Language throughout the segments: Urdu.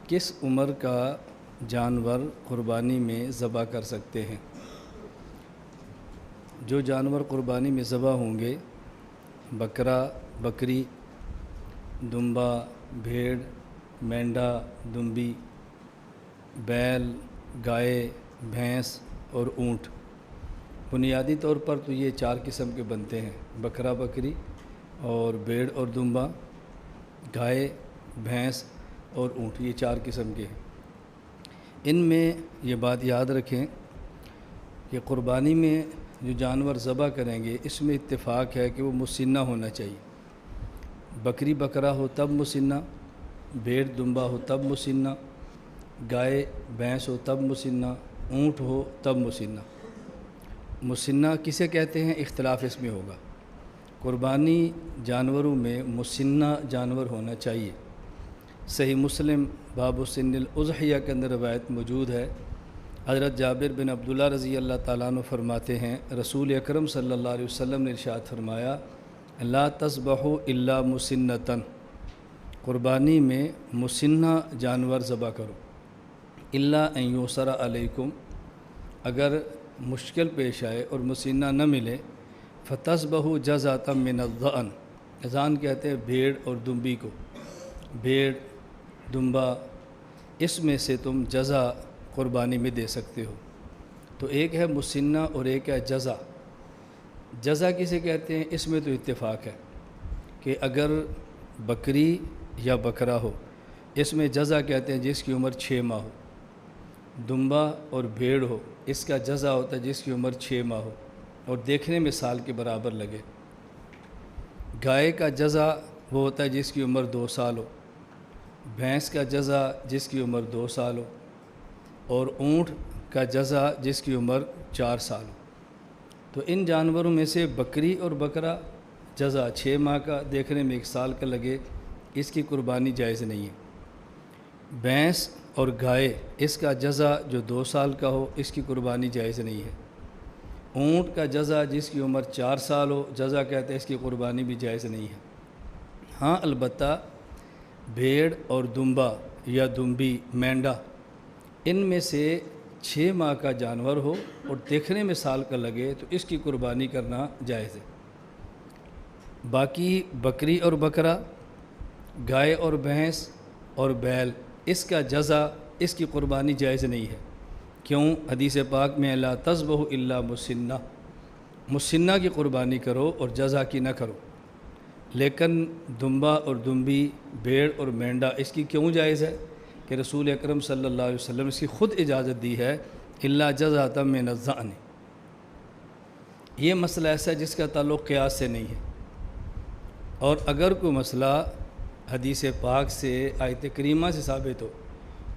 کس عمر کا جانور قربانی میں ذبح کر سکتے ہیں؟ جو جانور قربانی میں ذبح ہوں گے، بکرا، بکری، دمبا، بھیڑ، مینڈا، دمبی، بیل، گائے، بھینس اور اونٹ، بنیادی طور پر تو یہ 4 قسم کے بنتے ہیں: بکرا، بکری اور بھیڑ اور دمبا، گائے، بھینس اور اونٹ، یہ 4 قسم کے ہیں۔ ان میں یہ بات یاد رکھیں کہ قربانی میں جو جانور ذبح کریں گے اس میں اتفاق ہے کہ وہ مسنہ ہونا چاہیے۔ بکری بکرا ہو تب مسنہ، بھیڑ دمبا ہو تب مسنہ، گائے بھینس ہو تب مسنہ، اونٹ ہو تب مسنہ۔ مسنہ کسے کہتے ہیں اختلاف اس میں ہوگا۔ قربانی جانوروں میں مسنہ جانور ہونا چاہیے۔ صحیح مسلم باب سن الاضحیہ کے اندر روایت موجود ہے، حضرت جابر بن عبداللہ رضی اللہ تعالیٰ عنہ فرماتے ہیں رسول اکرم صلی اللہ علیہ وسلم نے ارشاد فرمایا لا تذبحوا الا مسنۃ، قربانی میں مسنہ جانور ذبح کرو، الا ان یسر علیکم، اگر مشکل پیش آئے اور مسنہ نہ ملے، فتذبحوا جزۃ من الضأن، اذان کہتے ہیں بھیڑ اور دمبی کو، بھیڑ دمبا اس میں سے تم جزا قربانی میں دے سکتے ہو۔ تو ایک ہے مسنہ اور ایک ہے جزا۔ جزا کسے کہتے ہیں اس میں تو اتفاق ہے کہ اگر بکری یا بکرا ہو، اس میں جزا کہتے ہیں جس کی عمر 6 ماہ ہو، دمبا اور بھیڑ ہو اس کا جزا ہوتا ہے جس کی عمر 6 ماہ ہو اور دیکھنے میں سال کے برابر لگے، گائے کا جزا وہ ہوتا ہے جس کی عمر 2 سال ہو، بھینس کا جزا جس کی عمر 2 سال ہو اور اونٹ کا جزا جس کی عمر 4 سال ہو۔ تو ان جانوروں میں سے بکری اور بکرا جزا 6 ماہ کا دیکھنے میں 1 سال کا لگے، اس کی قربانی جائز نہیں ہے۔ بھینس اور گائے اس کا جزا جو 2 سال کا ہو اس کی قربانی جائز نہیں ہے۔ اونٹ کا جزا جس کی عمر 4 سال ہو، جزا کہتے ہیں، اس کی قربانی بھی جائز نہیں ہے۔ ہاں البتہ بھیڑ اور دمبا یا دمبی، مینڈا، ان میں سے 6 ماہ کا جانور ہو اور دیکھنے میں سال کا لگے تو اس کی قربانی کرنا جائز ہے۔ باقی بکری اور بکرا، گائے اور بھینس اور بیل، اس کا جزا اس کی قربانی جائز نہیں ہے۔ کیوں؟ حدیث پاک میں لا تذبحوا الا مسنہ، مسنہ کی قربانی کرو اور جزا کی نہ کرو۔ لیکن دمبا اور دمبی، بھیڑ اور مینڈا اس کی کیوں جائز ہے کہ رسول اکرم صلی اللہ علیہ وسلم اس کی خود اجازت دی ہے الا جزۃ من الضأن۔ یہ مسئلہ ایسا ہے جس کا تعلق قیاس سے نہیں ہے، اور اگر کوئی مسئلہ حدیث پاک سے، آیت کریمہ سے ثابت ہو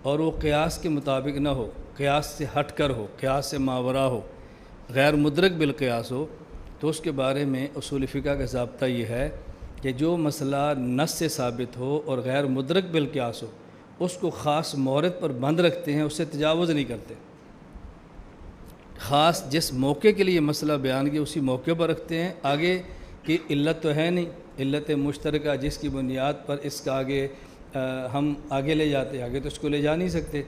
اور وہ قیاس کے مطابق نہ ہو، قیاس سے ہٹ کر ہو، قیاس سے ماورا ہو، غیر مدرک بالقیاس ہو، تو اس کے بارے میں اصول فقہ کا ضابطہ یہ ہے کہ جو مسئلہ نص سے ثابت ہو اور غیر مدرک بالقیاس ہو اس کو خاص مورد پر بند رکھتے ہیں، اس سے تجاوز نہیں کرتے۔ خاص جس موقع کے لیے مسئلہ بیان کیا اسی موقع پر رکھتے ہیں، آگے کی علت تو ہے نہیں، علت مشترکہ جس کی بنیاد پر اس کا آگے ہم آگے لے جاتے، آگے تو اس کو لے جا نہیں سکتے۔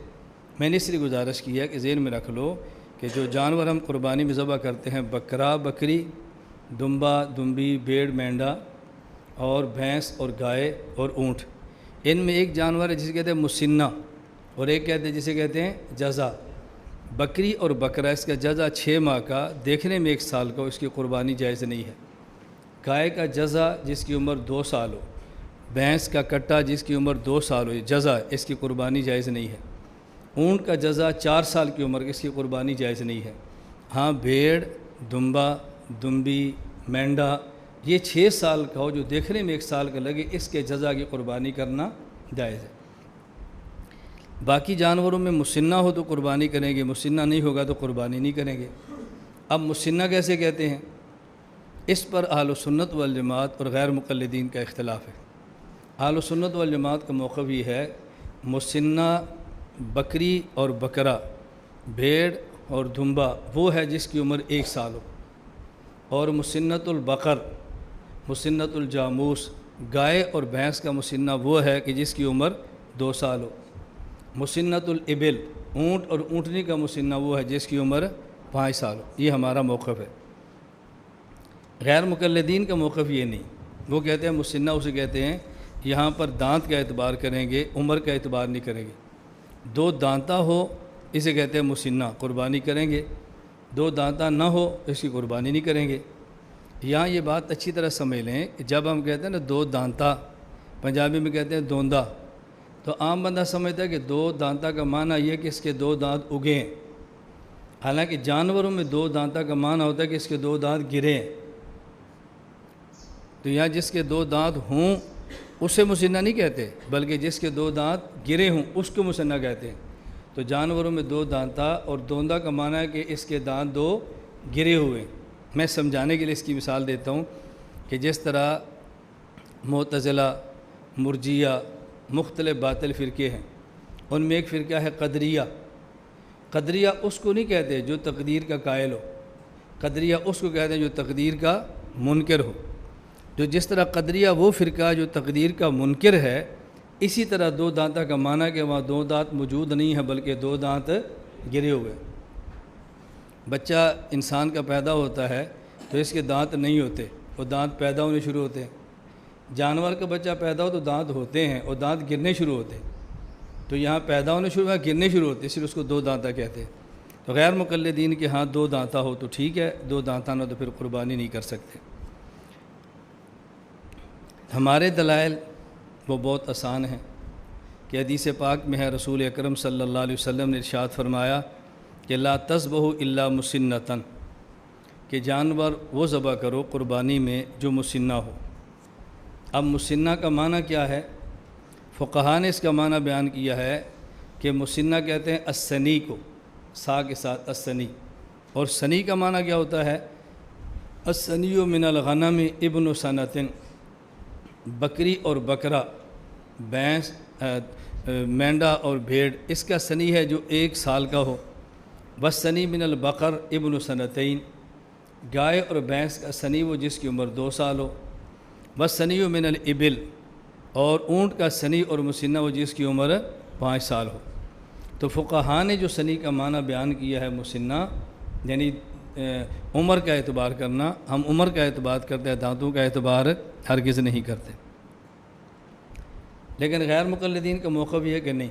میں نے اس لیے گزارش کی ہے کہ ذہن میں رکھ لو کہ جو جانور ہم قربانی میں ذبح کرتے ہیں، بکرا، بکری، دمبا، دمبی، بھیڑ، مینڈا اور بھینس اور گائے اور اونٹ، ان میں ایک جانور ہے جسے کہتے ہیں مسنہ اور ایک کہتے ہیں جسے کہتے ہیں جزا۔ بکری اور بکرا اس کا جزا 6 ماہ کا دیکھنے میں 1 سال کا، اس کی قربانی جائز نہیں ہے۔ گائے کا جزا جس کی عمر 2 سال ہو، بھینس کا کٹا جس کی عمر 2 سال ہو، جزا اس کی قربانی جائز نہیں ہے۔ اونٹ کا جزا 4 سال کی عمر، اس کی قربانی جائز نہیں ہے۔ ہاں بھیڑ، دمبا، دمبی، مینڈا یہ 6 سال کا ہو جو دیکھنے میں 1 سال کا لگے، اس کے جزا کی قربانی کرنا جائز ہے۔ باقی جانوروں میں مسنہ ہو تو قربانی کریں گے، مسنہ نہیں ہوگا تو قربانی نہیں کریں گے۔ اب مسنہ کیسے کہتے ہیں؟ اس پر اہل سنت والجماعت اور غیر مقلدین کا اختلاف ہے۔ اہل سنت والجماعت کا موقف یہ ہے مسنہ بکری اور بکرا، بھیڑ اور دمبا وہ ہے جس کی عمر 1 سال ہو، اور مسنۃ البقر، مسنۃ الجاموس، گائے اور بھینس کا مسنہ وہ ہے کہ جس کی عمر 2 سال ہو۔ مسنۃ الابل، اونٹ اور اونٹنی کا مسنہ وہ ہے جس کی عمر 5 سال ہو۔ یہ ہمارا موقف ہے۔ غیر مقلدین کا موقف یہ نہیں، وہ کہتے ہیں مسنہ اسے کہتے ہیں یہاں پر دانت کا اعتبار کریں گے، عمر کا اعتبار نہیں کریں گے۔ 2 دانتا ہو اسے کہتے ہیں مسنہ، قربانی کریں گے۔ 2 دانتا نہ ہو اس کی قربانی نہیں کریں گے۔ یہاں یہ بات اچھی طرح سمجھ لیں کہ جب ہم کہتے ہیں نا 2 دانتا، پنجابی میں کہتے ہیں دوندا، تو عام بندہ سمجھتا ہے کہ 2 دانتا کا معنی یہ ہے کہ اس کے 2 دانت اگے ہیں، حالانکہ جانوروں میں 2 دانتا کا معنی ہوتا ہے کہ اس کے 2 دانت گرے ہیں۔ تو یہاں جس کے 2 دانت ہوں اسے مسنہ نہیں کہتے، بلکہ جس کے 2 دانت گرے ہوں اس کو مسنہ کہتے ہیں۔ تو جانوروں میں 2 دانتا اور دوندا کا معنی ہے کہ اس کے دانت 2 گرے ہوئے ہیں۔ میں سمجھانے کے لیے اس کی مثال دیتا ہوں کہ جس طرح معتزلہ، مرجیہ، مختلف باطل فرقے ہیں، ان میں ایک فرقہ ہے قدریہ۔ قدریہ اس کو نہیں کہتے جو تقدیر کا قائل ہو، قدریہ اس کو کہتے ہیں جو تقدیر کا منکر ہو۔ جو جس طرح قدریہ وہ فرقہ جو تقدیر کا منکر ہے، اسی طرح 2 دانتا کا معنی کہ وہاں 2 دانت موجود نہیں ہے بلکہ 2 دانت گرے ہوئے۔ بچہ انسان کا پیدا ہوتا ہے تو اس کے دانت نہیں ہوتے، وہ دانت پیدا ہونے شروع ہوتے ہیں۔ جانور کا بچہ پیدا ہو تو دانت ہوتے ہیں اور دانت گرنے شروع ہوتے ہیں۔ تو یہاں پیدا ہونے شروع ہوا، گرنے شروع ہوتے ہیں، اس لیے اس کو 2 دانتا کہتے ہیں۔ تو غیر مقلدین کے ہاں 2 دانتا ہو تو ٹھیک ہے، 2 دانتا نہ تو پھر قربانی نہیں کر سکتے۔ ہمارے دلائل وہ بہت آسان ہیں کہ حدیث پاک میں ہے، رسول اکرم صلی اللہ علیہ وسلم نے ارشاد فرمایا کہ لا تذبحوا الا مسنۃ، کہ جانور وہ ذبح کرو قربانی میں جو مسنہ ہو۔ اب مسنہ کا معنی کیا ہے؟ فقہاء نے اس کا معنی بیان کیا ہے کہ مسنہ کہتے ہیں السنی کو، سا کے ساتھ السنی، اور سنی کا معنی کیا ہوتا ہے؟ السنی من الغنم ابن سنۃ، بکری اور بکرا، بھینس، مینڈا اور بھیڑ، اس کا سنی ہے جو 1 سال کا ہو۔ والسنی من البقر ابن سنتین، گائے اور بھینس کا سنی وہ جس کی عمر 2 سال ہو۔ والسنی من الابل، اور اونٹ کا سنی اور مسنہ وہ جس کی عمر 5 سال ہو۔ تو فقہاء نے جو سنی کا معنی بیان کیا ہے مسنہ، یعنی عمر کا اعتبار کرنا، ہم عمر کا اعتبار کرتے ہیں، دانتوں کا اعتبار ہرگز نہیں کرتے۔ لیکن غیر مقلدین کا موقف یہ ہے کہ نہیں،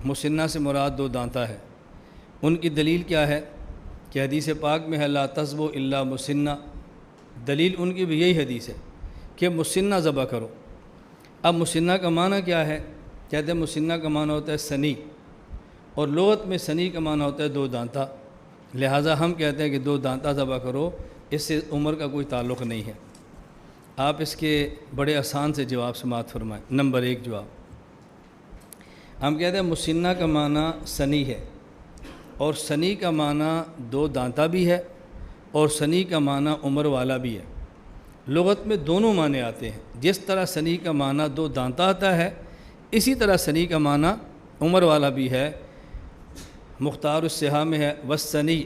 مسنہ سے مراد 2 دانتا ہے۔ ان کی دلیل کیا ہے کہ حدیث پاک میں ہے لا تذبحوا الا مسنہ، دلیل ان کی بھی یہی حدیث ہے کہ مسنہ ذبح کرو۔ اب مسنہ کا معنی کیا ہے؟ کہتے ہیں مسنہ کا معنی ہوتا ہے سنی، اور لغت میں سنی کا معنی ہوتا ہے 2 دانتا، لہٰذا ہم کہتے ہیں کہ 2 دانتا ذبح کرو، اس سے عمر کا کوئی تعلق نہیں ہے۔ آپ اس کے بڑے آسان سے جواب سماعت فرمائیں۔ نمبر 1 جواب، ہم کہتے ہیں مسنہ کا معنی سنی ہے، اور سنی کا معنی 2 دانتا بھی ہے، اور سنی کا معنی عمر والا بھی ہے۔ لغت میں دونوں معنی آتے ہیں، جس طرح سنی کا معنی 2 دانتا آتا ہے، اسی طرح سنی کا معنی عمر والا بھی ہے۔ مختار الصحاح میں ہے والسنی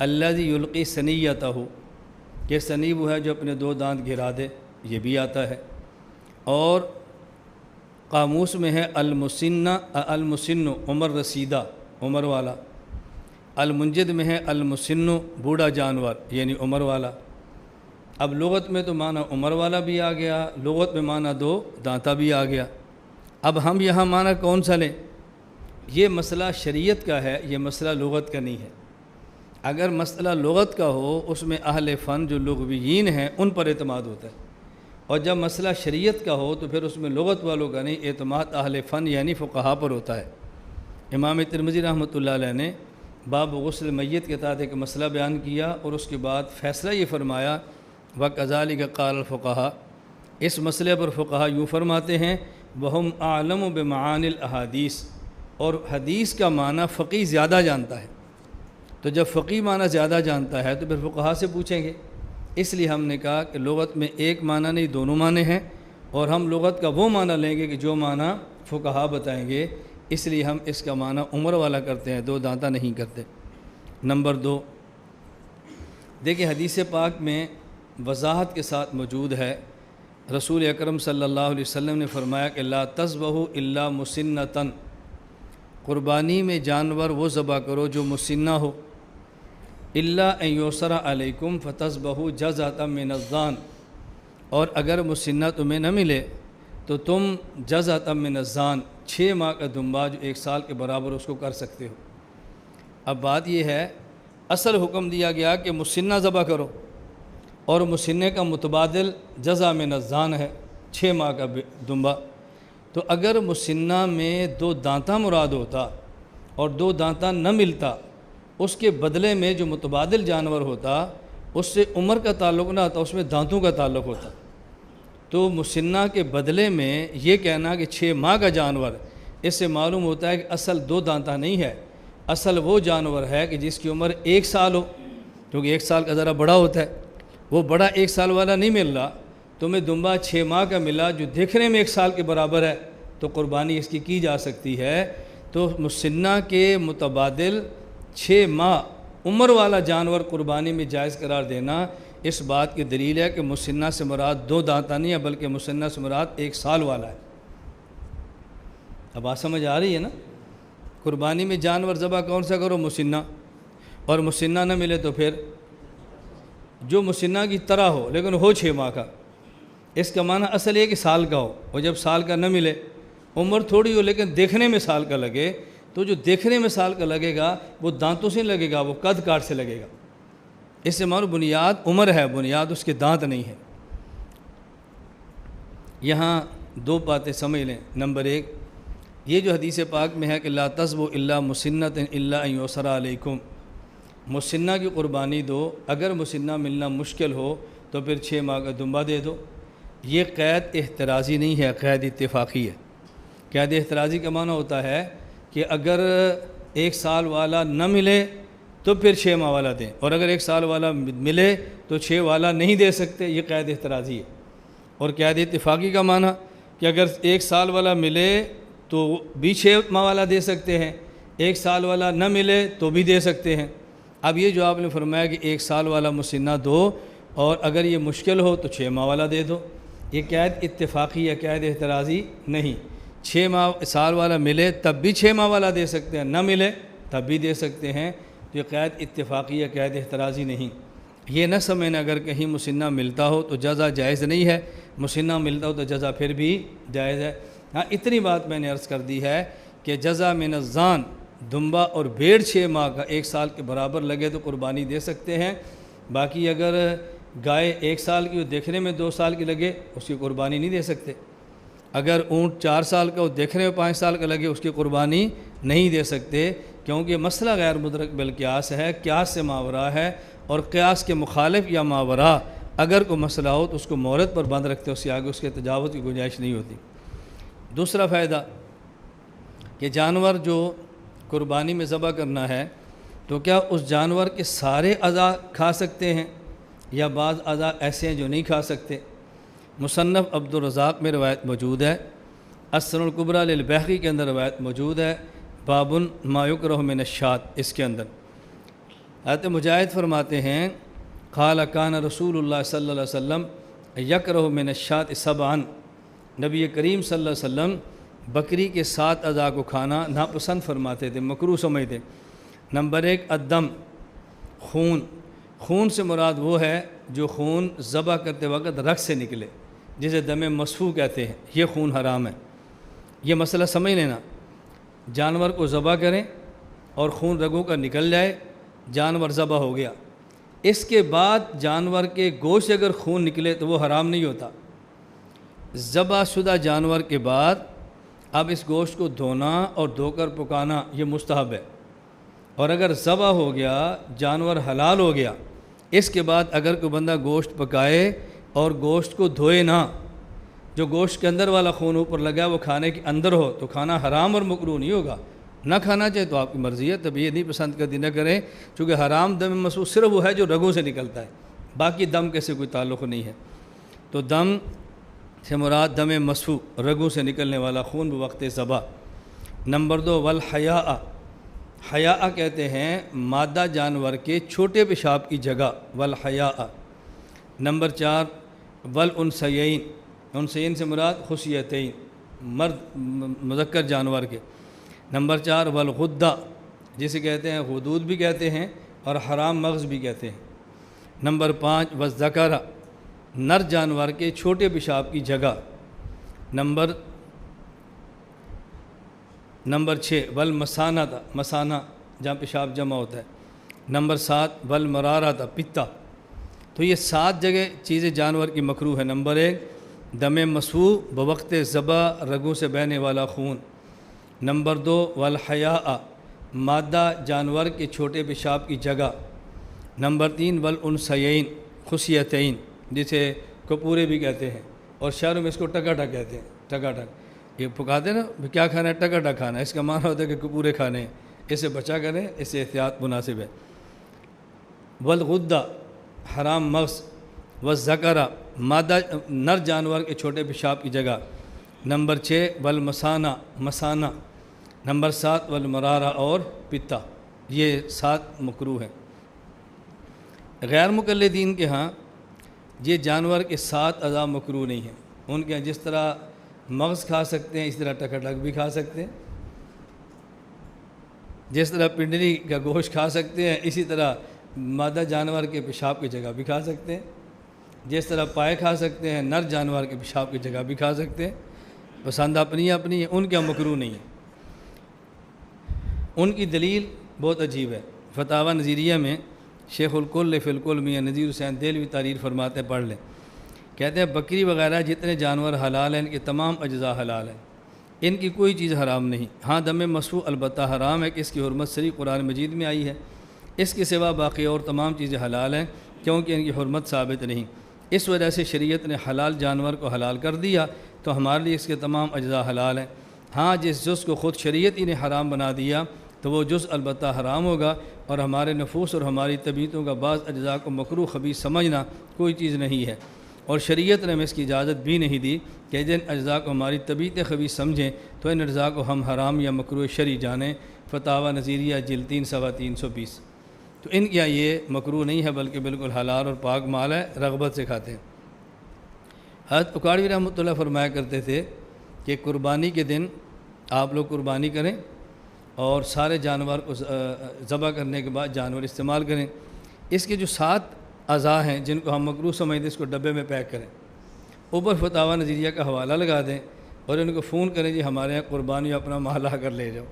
الذی یلقی سنیتہ، کہ سنی وہ ہے جو اپنے 2 دانت گرا دے، یہ بھی آتا ہے۔ اور قاموس میں ہے المسن عمر رسیدہ، عمر والا۔ المنجد میں ہے المسن بوڑھا جانور، یعنی عمر والا۔ اب لغت میں تو معنی عمر والا بھی آ گیا، لغت میں معنی 2 دانتا بھی آ گیا۔ اب ہم یہاں معنی کون سا لیں؟ یہ مسئلہ شریعت کا ہے، یہ مسئلہ لغت کا نہیں ہے۔ اگر مسئلہ لغت کا ہو اس میں اہل فن جو لغویین ہیں ان پر اعتماد ہوتا ہے، اور جب مسئلہ شریعت کا ہو تو پھر اس میں لغت والوں کا نہیں، اعتماد اہل فن یعنی فقہاء پر ہوتا ہے۔ امام ترمذی رحمۃ اللہ علیہ نے باب غسل میت کے تحت ایک مسئلہ بیان کیا، اور اس کے بعد فیصلہ یہ فرمایا وَكَذَلِكَ قَالَ الْفُقَهَاءُ، اس مسئلے پر فقہاء یوں فرماتے ہیں وَهُمْ أَعْلَمُ بِمَعَانِ الْأَحَادِيثِ، اور حدیث کا معنی فقیہ زیادہ جانتا ہے۔ تو جب فقیہ معنی زیادہ جانتا ہے تو پھر فقہاء سے پوچھیں گے۔ اس لیے ہم نے کہا کہ لغت میں ایک معنی نہیں، دونوں معنی ہیں، اور ہم لغت کا وہ معنی لیں گے کہ جو معنی فقہاء بتائیں گے، اس لیے ہم اس کا معنی عمر والا کرتے ہیں، 2 دانتا نہیں کرتے۔ نمبر 2، دیکھیں حدیث پاک میں وضاحت کے ساتھ موجود ہے، رسول اکرم صلی اللہ علیہ وسلم نے فرمایا کہ لا تذبحوا الا مسنۃ، قربانی میں جانور وہ ذبح کرو جو مسنہ ہو، الا ان یسر علیکم فتذبحوا جزعۃ من الضان، اور اگر مسنہ تمہیں نہ ملے تو تم جزعۃ من الضان 6 ماہ کا دمبا جو 1 سال کے برابر اس کو کر سکتے ہو۔ اب بات یہ ہے، اصل حکم دیا گیا کہ مسنہ ذبح کرو، اور مسنہ کا متبادل جزع من الضان ہے 6 ماہ کا دمبا۔ تو اگر مسنہ میں 2 دانتہ مراد ہوتا اور 2 دانتہ نہ ملتا، اس کے بدلے میں جو متبادل جانور ہوتا اس سے عمر کا تعلق نہ ہوتا، اس میں دانتوں کا تعلق ہوتا۔ تو مسنہ کے بدلے میں یہ کہنا کہ 6 ماہ کا جانور، اس سے معلوم ہوتا ہے کہ اصل 2 دانتہ نہیں ہے، اصل وہ جانور ہے کہ جس کی عمر 1 سال ہو، کیونکہ 1 سال کا ذرا بڑا ہوتا ہے، وہ بڑا 1 سال والا نہیں مل رہا، تمہیں دمبا 6 ماہ کا ملا جو دیکھنے میں 1 سال کے برابر ہے، تو قربانی اس کی جا سکتی ہے۔ تو مسنہ کے متبادل 6 ماہ عمر والا جانور قربانی میں جائز قرار دینا اس بات کی دلیل ہے کہ مسنہ سے مراد 2 دانتہ نہیں ہے، بلکہ مسنہ سے مراد 1 سال والا ہے۔ اب بات سمجھ آ رہی ہے نا؟ قربانی میں جانور ذبح کون سا کرو؟ مسنہ، اور مسنہ نہ ملے تو پھر جو مسنہ کی طرح ہو لیکن ہو 6 ماہ کا۔ اس کا معنی اصل یہ کہ سال کا ہو، اور جب سال کا نہ ملے، عمر تھوڑی ہو لیکن دیکھنے میں سال کا لگے، تو جو دیکھنے میں سال کا لگے گا وہ دانتوں سے لگے گا، وہ قد کاٹ سے لگے گا۔ اس سے معلوم بنیاد عمر ہے، بنیاد اس کے دانت نہیں ہے۔ یہاں 2 باتیں سمجھ لیں۔ نمبر 1، یہ جو حدیث پاک میں ہے کہ لا تذبحوا الا مسنۃ الا ان یسر علیکم، مسنہ کی قربانی دو، اگر مسنہ ملنا مشکل ہو تو پھر 6 ماہ کا دمبا دے دو۔ یہ قید احترازی نہیں ہے، قید اتفاقی ہے۔ قید احترازی کا معنی ہوتا ہے کہ اگر 1 سال والا نہ ملے تو پھر 6 ماہ والا دیں، اور اگر 1 سال والا ملے تو 6 والا نہیں دے سکتے، یہ قید احترازی ہے۔ اور قید اتفاقی کا معنی کہ اگر 1 سال والا ملے تو بھی 6 ماہ والا دے سکتے ہیں، 1 سال والا نہ ملے تو بھی دے سکتے ہیں۔ اب یہ جو آپ نے فرمایا کہ 1 سال والا مسنہ دو، اور اگر یہ مشکل ہو تو 6 ماہ والا دے دو، یہ قید اتفاقی ہے، قید احترازی نہیں۔ 6 ماہ سال والا ملے تب بھی 6 ماہ والا دے سکتے ہیں، نہ ملے تب بھی دے سکتے ہیں۔ یہ قید اتفاقی ہے، قید احترازی نہیں۔ یہ نہ سمجھنا اگر کہیں مسنہ ملتا ہو تو جزا جائز نہیں ہے، مسنہ ملتا ہو تو جزا پھر بھی جائز ہے۔ ہاں، اتنی بات میں نے عرض کر دی ہے کہ جزا من الضان، دمبا اور بھیڑ 6 ماہ کا 1 سال کے برابر لگے تو قربانی دے سکتے ہیں۔ باقی اگر گائے 1 سال کی دیکھنے میں 2 سال کی لگے اس کی قربانی نہیں دے سکتے۔ اگر اونٹ 4 سال کا دیکھنے میں 5 سال کا لگے اس کی قربانی نہیں دے سکتے، کیونکہ مسئلہ غیر مدرک بالقیاس ہے، قیاس سے ماورا ہے، اور قیاس کے مخالف یا ماورا اگر کوئی مسئلہ ہو تو اس کو مورد پر بند رکھتے، اس سے آگے اس کے تجاوز کی گنجائش نہیں ہوتی۔ دوسرا فائدہ کہ جانور جو قربانی میں ذبح کرنا ہے تو کیا اس جانور کے سارے اعضاء کھا سکتے ہیں یا بعض اعضاء ایسے ہیں جو نہیں کھا سکتے؟ مصنف عبدالرزاق میں روایت موجود ہے، السنن الکبریٰ للبیہقی کے اندر روایت موجود ہے، باب ما یکرہ من الشاۃ، اس کے اندر حضرت مجاہد فرماتے ہیں قال کان رسول اللہ صلی اللہ علیہ وسلم یکرہ من الشاۃ سبعا، نبی کریم صلی اللہ علیہ وسلم بکری کے 7 اعضاء کو کھانا ناپسند فرماتے تھے، مکروہ سمجھتے۔ نمبر 1 الدم، خون۔ خون سے مراد وہ ہے جو خون ذبح کرتے وقت رگ سے نکلے، جسے دم مسفوح کہتے ہیں، یہ خون حرام ہے۔ یہ مسئلہ سمجھ لینا، جانور کو ذبح کریں اور خون رگوں کا نکل جائے، جانور ذبح ہو گیا، اس کے بعد جانور کے گوشت سے اگر خون نکلے تو وہ حرام نہیں ہوتا۔ ذبح شدہ جانور کے بعد اب اس گوشت کو دھونا اور دھو کر پکانا یہ مستحب ہے، اور اگر ذبح ہو گیا جانور حلال ہو گیا، اس کے بعد اگر کوئی بندہ گوشت پکائے اور گوشت کو دھوئے نہ، جو گوشت کے اندر والا خون اوپر لگا وہ کھانے کے اندر ہو تو کھانا حرام اور مکروہ نہیں ہوگا۔ نہ کھانا چاہے تو آپ کی مرضی ہے، تب یہ نہیں پسند کرتی نہ کریں، چونکہ حرام دم مسفوح صرف وہ ہے جو رگوں سے نکلتا ہے، باقی دم کے سے کوئی تعلق نہیں ہے۔ تو دم سے مراد دم مسفوح، رگوں سے نکلنے والا خون بوقت ذبح۔ نمبر 2 والحیاء، حیاء کہتے ہیں مادہ جانور کے چھوٹے پیشاب کی جگہ، والحیاء۔ نمبر 4 والانثیین، انثیین سے مراد خصیتین، مرد مذکر جانور کے۔ نمبر 4 والغدہ، جسے کہتے ہیں غدود بھی کہتے ہیں اور حرام مغز بھی کہتے ہیں۔ نمبر 5 والذکر، نر جانور کے چھوٹے پیشاب کی جگہ۔ نمبر 6 والمثانہ، مثانہ جہاں پیشاب جمع ہوتا ہے۔ نمبر 7 والمرارہ، پتا۔ تو یہ 7 جگہ چیزیں جانور کی مکروہ ہے۔ نمبر 1 دم مسفوح، بوقت ذبح رگوں سے بہنے والا خون۔ نمبر 2 والحیاء، مادہ جانور کے چھوٹے پیشاب کی جگہ۔ نمبر 3 والانثیین، خصیتین، جسے کپورے بھی کہتے ہیں، اور شہروں میں اس کو ٹکاٹا کہتے ہیں۔ ٹکاٹک یہ پکاتے ہیں نا، کیا کھانا ہے؟ ٹکاٹا کھانا ہے۔ اس کا معنی ہوتا ہے کہ کپورے کھانے ہیں، اسے بچا کریں، اسے احتیاط مناسب ہے۔ والغدہ، حرام مغز۔ والذکر، مادہ نر جانور کے چھوٹے پیشاب کی جگہ۔ نمبر 6 والمثانہ، مثانہ۔ نمبر 7 والمرارہ، اور پتا۔ یہ 7 مکروہ ہیں۔ غیر مقلدین کے ہاں یہ جانور کے 7 اعضاء مکروہ نہیں ہیں۔ ان کے جس طرح مغز کھا سکتے ہیں، اس طرح ٹکاٹک بھی کھا سکتے ہیں۔ جس طرح پنڈلی کا گوشت کھا سکتے ہیں، اسی طرح مادہ جانور کے پیشاب کی جگہ بھی کھا سکتے ہیں۔ جس طرح پائے کھا سکتے ہیں، نر جانور کے پیشاب کی جگہ بھی کھا سکتے ہیں۔ پسند اپنی اپنی ہے، ان کا مکروہ نہیں ہے۔ ان کی دلیل بہت عجیب ہے۔ فتاوی نظیریہ میں شیخ الکل فی الکل میاں نذیر حسین دہلوی تحریر فرماتے ہیں، پڑھ لیں۔ کہتے ہیں بکری وغیرہ جتنے جانور حلال ہیں، ان کے تمام اجزاء حلال ہیں، ان کی کوئی چیز حرام نہیں۔ ہاں دم مسفوح البتہ حرام ہے کہ اس کی حرمت صریح قرآن مجید میں آئی ہے۔ اس کے سوا باقی اور تمام چیزیں حلال ہیں، کیونکہ ان کی حرمت ثابت نہیں۔ اس وجہ سے شریعت نے حلال جانور کو حلال کر دیا، تو ہمارے لیے اس کے تمام اجزاء حلال ہیں۔ ہاں جس جز کو خود شریعت ہی نے حرام بنا دیا تو وہ جز البتہ حرام ہوگا، اور ہمارے نفوس اور ہماری طبیعتوں کا بعض اجزاء کو مکروہ خبیث سمجھنا کوئی چیز نہیں ہے، اور شریعت نے ہمیں اس کی اجازت بھی نہیں دی کہ جن اجزاء کو ہماری طبیعت خبیث سمجھیں تو ان اجزاء کو ہم حرام یا مکروہ شرعی جانیں۔ فتاوی نظیریہ جلد 3 صفحہ 320۔ تو ان کا یہ مکروہ نہیں ہے، بلکہ بالکل حلال اور پاک مال ہے، رغبت سے کھاتے ہیں۔ حضرت اکاڑوی رحمۃ اللہ فرمایا کرتے تھے کہ قربانی کے دن آپ لوگ قربانی کریں اور سارے جانور کو ذبح کرنے کے بعد جانور استعمال کریں۔ اس کے جو 7 اعضاء ہیں جن کو ہم مکروہ سمجھتے ہیں، اس کو ڈبے میں پیک کریں، اوپر فتاوی نظیریہ کا حوالہ لگا دیں اور ان کو فون کریں، جی ہمارے یہاں قربانی اپنا مال آ کر لے جاؤ۔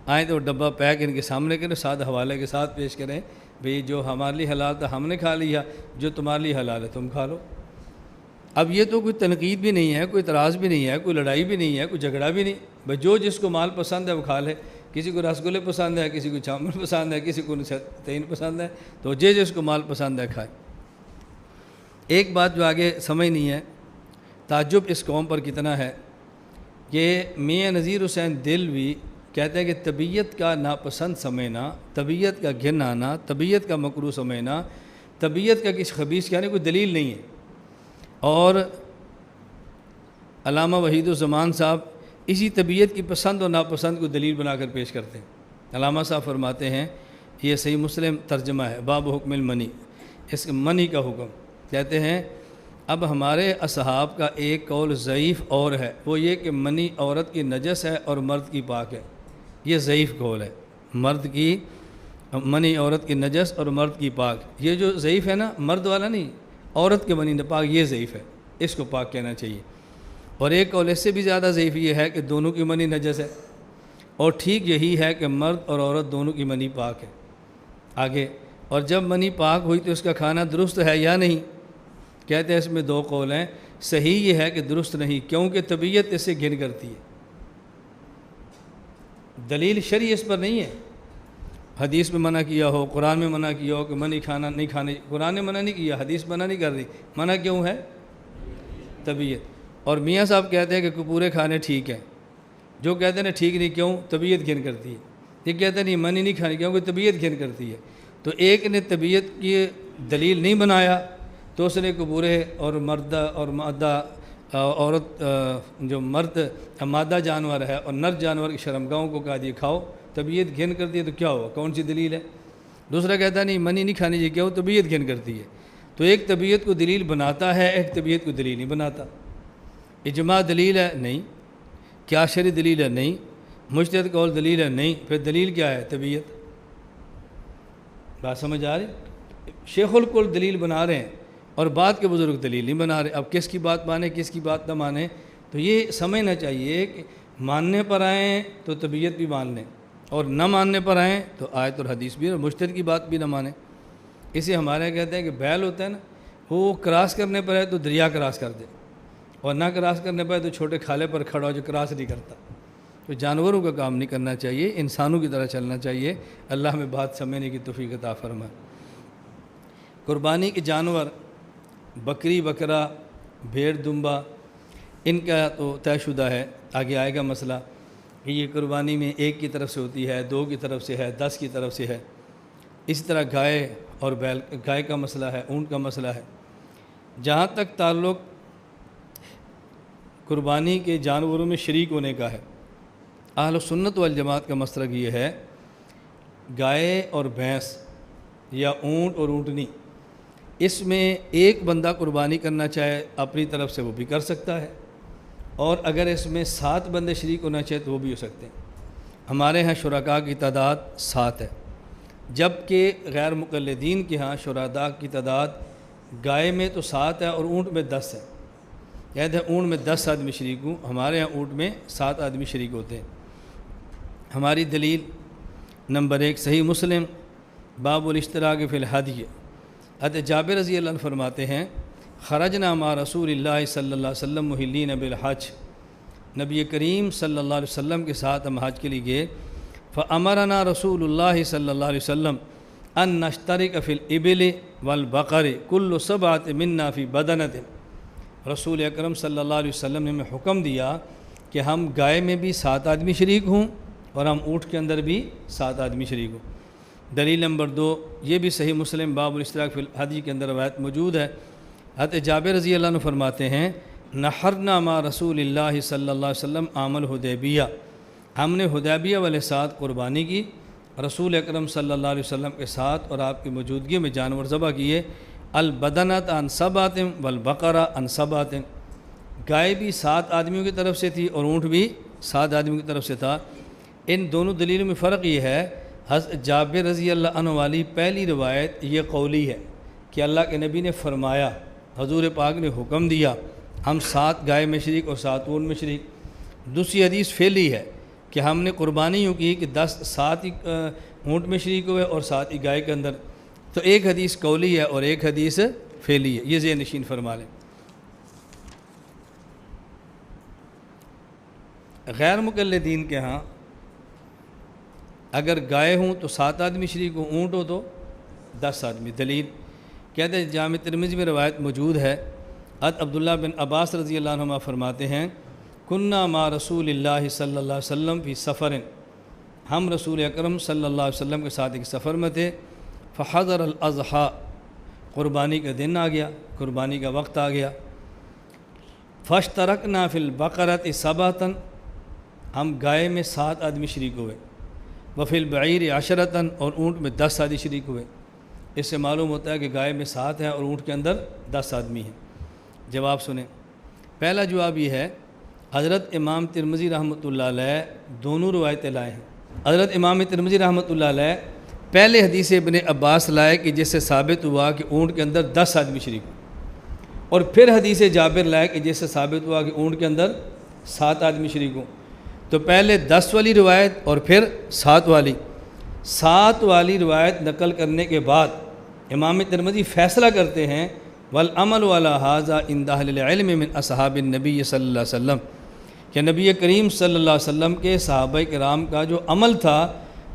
آئیں تو ڈبہ پیک ان کے سامنے کریں، ساتھ حوالے کے ساتھ پیش کریں، بھئی جو ہمارے لیے حلال تھا ہم نے کھا لیا، جو تمہارے لیے حلال ہے تم کھا لو۔ اب یہ تو کوئی تنقید بھی نہیں ہے، کوئی اعتراض بھی نہیں ہے، کوئی لڑائی بھی نہیں ہے، کوئی جھگڑا بھی نہیں، بھئی جو جس کو مال پسند ہے وہ کھا لے۔ کسی کو رسگلے پسند ہے، کسی کو چاول پسند ہے، کسی کو تین پسند ہے، تو جس کو مال پسند ہے کھائے۔ ایک بات جو آگے سمجھ نہیں ہے، تعجب اس قوم پر کتنا ہے کہ میاں نذیر حسین دہلوی کہتے ہیں کہ طبیعت کا ناپسند سمجھنا، طبیعت کا گھن آنا، طبیعت کا مکروہ سمجھنا، طبیعت کا کسی خبیث کہنے کوئی دلیل نہیں ہے۔ اور علامہ وحید الزمان صاحب اسی طبیعت کی پسند اور ناپسند کو دلیل بنا کر پیش کرتے ہیں۔ علامہ صاحب فرماتے ہیں، یہ صحیح مسلم ترجمہ ہے، باب حکم المنی، اس منی کا حکم، کہتے ہیں اب ہمارے اصحاب کا ایک قول ضعیف اور ہے، وہ یہ کہ منی عورت کی نجس ہے اور مرد کی پاک ہے۔ یہ ضعیف قول ہے، مرد کی منی عورت کی نجس اور مرد کی پاک۔ یہ جو ضعیف ہے نا، مرد والا نہیں، عورت کے منی پاک، یہ ضعیف ہے، اس کو پاک کہنا چاہیے۔ اور ایک قول اس سے بھی زیادہ ضعیف یہ ہے کہ دونوں کی منی نجس ہے، اور ٹھیک یہی ہے کہ مرد اور عورت دونوں کی منی پاک ہے۔ آگے، اور جب منی پاک ہوئی تو اس کا کھانا درست ہے یا نہیں؟ کہتے ہیں اس میں 2 قول ہیں، صحیح یہ ہے کہ درست نہیں، کیونکہ طبیعت اس سے گھن کرتی ہے۔ دلیل شرعی اس پر نہیں ہے، حدیث میں منع کیا ہو، قرآن میں منع کیا ہو کہ منی کھانا نہیں کھانے، قرآن نے منع نہیں کیا، حدیث منع نہیں کر رہی، منع کیوں ہے؟ طبیعت۔ اور میاں صاحب کہتے ہیں کہ کپورے کھانے ٹھیک ہیں، جو کہتے ہیں ٹھیک نہیں، کیوں؟ طبیعت گھن کرتی ہے۔ یہ کہتے ہیں نہیں منی نہیں کھانی، کیونکہ طبیعت گھن کرتی ہے۔ تو ایک نے طبیعت کی دلیل نہیں بنایا تو اس نے کپورے اور مرد اور مادہ عورت جو مرد مادہ جانور ہے اور نر جانور کی شرمگاہوں کو کہا دیا کھاؤ، طبیعت گھن کرتی ہے تو کیا ہوا، کون سی دلیل ہے؟ دوسرا کہتا ہے نہیں منی نہیں کھانی چاہیے، کیوں؟ طبیعت گھن کرتی ہے۔ تو ایک طبیعت کو دلیل بناتا ہے، ایک طبیعت کو دلیل نہیں بناتا۔ اجماع دلیل ہے؟ نہیں۔ کیا شرعی دلیل ہے؟ نہیں۔ مجتہد قول دلیل ہے نہیں، پھر دلیل کیا ہے؟ طبیعت۔ بات سمجھ آ رہی؟ شیخ الکل دلیل بنا رہے ہیں اور بعد کے بزرگ دلیل نہیں بنا رہے، اب کس کی بات مانیں کس کی بات نہ مانیں؟ تو یہ سمجھنا چاہیے کہ ماننے پر آئیں تو طبیعت بھی مان لیں، اور نہ ماننے پر آئیں تو آیت اور حدیث بھی، اور مجتہد کی بات بھی نہ مانیں۔ اسے ہمارے کہتے ہیں کہ بیل ہوتا ہے نا، وہ کراس کرنے پر ہے تو دریا کراس کر دے، اور نہ کراس کرنے پر ہے تو چھوٹے کھالے پر کھڑا ہو جو کراس نہیں کرتا۔ تو جانوروں کا کام نہیں کرنا چاہیے، انسانوں کی طرح چلنا چاہیے۔ اللہ ہمیں بات سمجھنے کی توفیق عطا فرمائے۔ قربانی کے جانور بکری، بکرا، بھیڑ، دمبا، ان کا تو طے شدہ ہے، آگے آئے گا مسئلہ کہ یہ قربانی میں ایک کی طرف سے ہوتی ہے، دو کی طرف سے ہے، 10 کی طرف سے ہے۔ اسی طرح گائے اور بیل، گائے کا مسئلہ ہے، اونٹ کا مسئلہ ہے۔ جہاں تک تعلق قربانی کے جانوروں میں شریک ہونے کا ہے، اہل سنت والجماعت کا مسلک یہ ہے، گائے اور بھینس یا اونٹ اور اونٹنی، اس میں ایک بندہ قربانی کرنا چاہے اپنی طرف سے وہ بھی کر سکتا ہے، اور اگر اس میں 7 بندے شریک ہونا چاہے تو وہ بھی ہو سکتے ہیں۔ ہمارے ہاں شرکاء کی تعداد 7 ہے، جبکہ غیر مقلدین کے ہاں شرکاء کی تعداد گائے میں تو 7 ہے اور اونٹ میں 10 ہے۔ کہتے ہیں اونٹ میں 10 آدمی شریک ہوں، ہمارے ہاں اونٹ میں 7 آدمی شریک ہوتے ہیں۔ ہماری دلیل نمبر 1 صحیح مسلم باب الاشتراک فی الہدی، حضرت جابر رضی اللہ عنہ فرماتے ہیں خرجنا مع رسول اللہ صلی اللہ علیہ وسلم محلین بالحج، نبی کریم صلی اللہ علیہ وسلم کے ساتھ ہم حج کے لیے گئے، فامرنا رسول اللہ صلی اللہ علیہ وسلم ان نشترک فی الابل والبقر کل 7 منا فی بدنۃ، رسول اکرم صلی اللہ علیہ وسلم نے ہمیں حکم دیا کہ ہم گائے میں بھی 7 آدمی شریک ہوں اور ہم اونٹ کے اندر بھی 7 آدمی شریک ہوں۔ دلیل نمبر 2 یہ بھی صحیح مسلم باب الاشتراک فی الہدی کے اندر روایت موجود ہے، حضرت جابر رضی اللہ عنہ فرماتے ہیں نحرنا مع رسول اللہ صلی اللہ علیہ وسلم عام الحدیبیہ، ہم نے حدیبیہ والے ساتھ قربانی کی رسول اکرم صلی اللہ علیہ وسلم کے ساتھ، اور آپ کی موجودگی میں جانور ذبح کیے، البدنۃ عن 7 والبقرہ عن 7، گائے بھی 7 آدمیوں کی طرف سے تھی اور اونٹ بھی 7 آدمیوں کی طرف سے تھا۔ ان دونوں دلیلوں میں فرق یہ ہے، حضرت جابر رضی اللہ عنہ والی پہلی روایت یہ قولی ہے کہ اللہ کے نبی نے فرمایا، حضور پاک نے حکم دیا، ہم 7 گائے میں شریک اور 7 اونٹ میں شریک۔ دوسری حدیث فعلی ہے کہ ہم نے قربانی یوں کی کہ 7 ہی اونٹ میں شریک ہوئے اور 7 ہی گائے کے اندر، تو ایک حدیث قولی ہے اور ایک حدیث فعلی ہے، یہ ذہن نشین فرما لیں۔ غیر مقلدین کے ہاں اگر گائے ہوں تو 7 آدمی شریک ہوں، اونٹ ہو تو 10 آدمی۔ دلیل کہتے ہیں جامع ترمذی میں روایت موجود ہے، حضرت عبداللہ بن عباس رضی اللہ عنہما فرماتے ہیں کننا مع رسول اللہ صلی اللہ علیہ وسلم فی سفر، ہم رسول اکرم صلی اللہ علیہ وسلم کے ساتھ ایک سفر میں تھے، فحضر الاضحیٰ، قربانی کا دن آ گیا، قربانی کا وقت آ گیا، فاشترکنا فی البقرۃ 7، ہم گائے میں 7 آدمی شریک ہوئے، وفی البعیر 10، اور اونٹ میں 10 آدمی شریک ہوئے۔ اس سے معلوم ہوتا ہے کہ گائے میں 7 ہے اور اونٹ کے اندر 10 آدمی ہیں۔ جواب سنیں، پہلا جواب یہ ہے، حضرت امام ترمذی رحمۃ اللہ علیہ دونوں روایتیں لائے ہیں۔ حضرت امام ترمذی رحمۃ اللہ علیہ پہلے حدیث ابن عباس لائے کہ جس سے ثابت ہوا کہ اونٹ کے اندر 10 آدمی شریک ہوں، اور پھر حدیث جابر لائے کہ جس سے ثابت ہوا کہ اونٹ کے اندر 7 آدمی شریک ہوں۔ تو پہلے 10 والی روایت اور پھر 7 والی روایت نقل کرنے کے بعد امام ترمذی فیصلہ کرتے ہیں والعمل علی ھذا عند اہل العلم من اصحاب النبی صلی اللہ علیہ وسلم، کہ نبی کریم صلی اللہ علیہ وسلم کے صحابہ کرام کا جو عمل تھا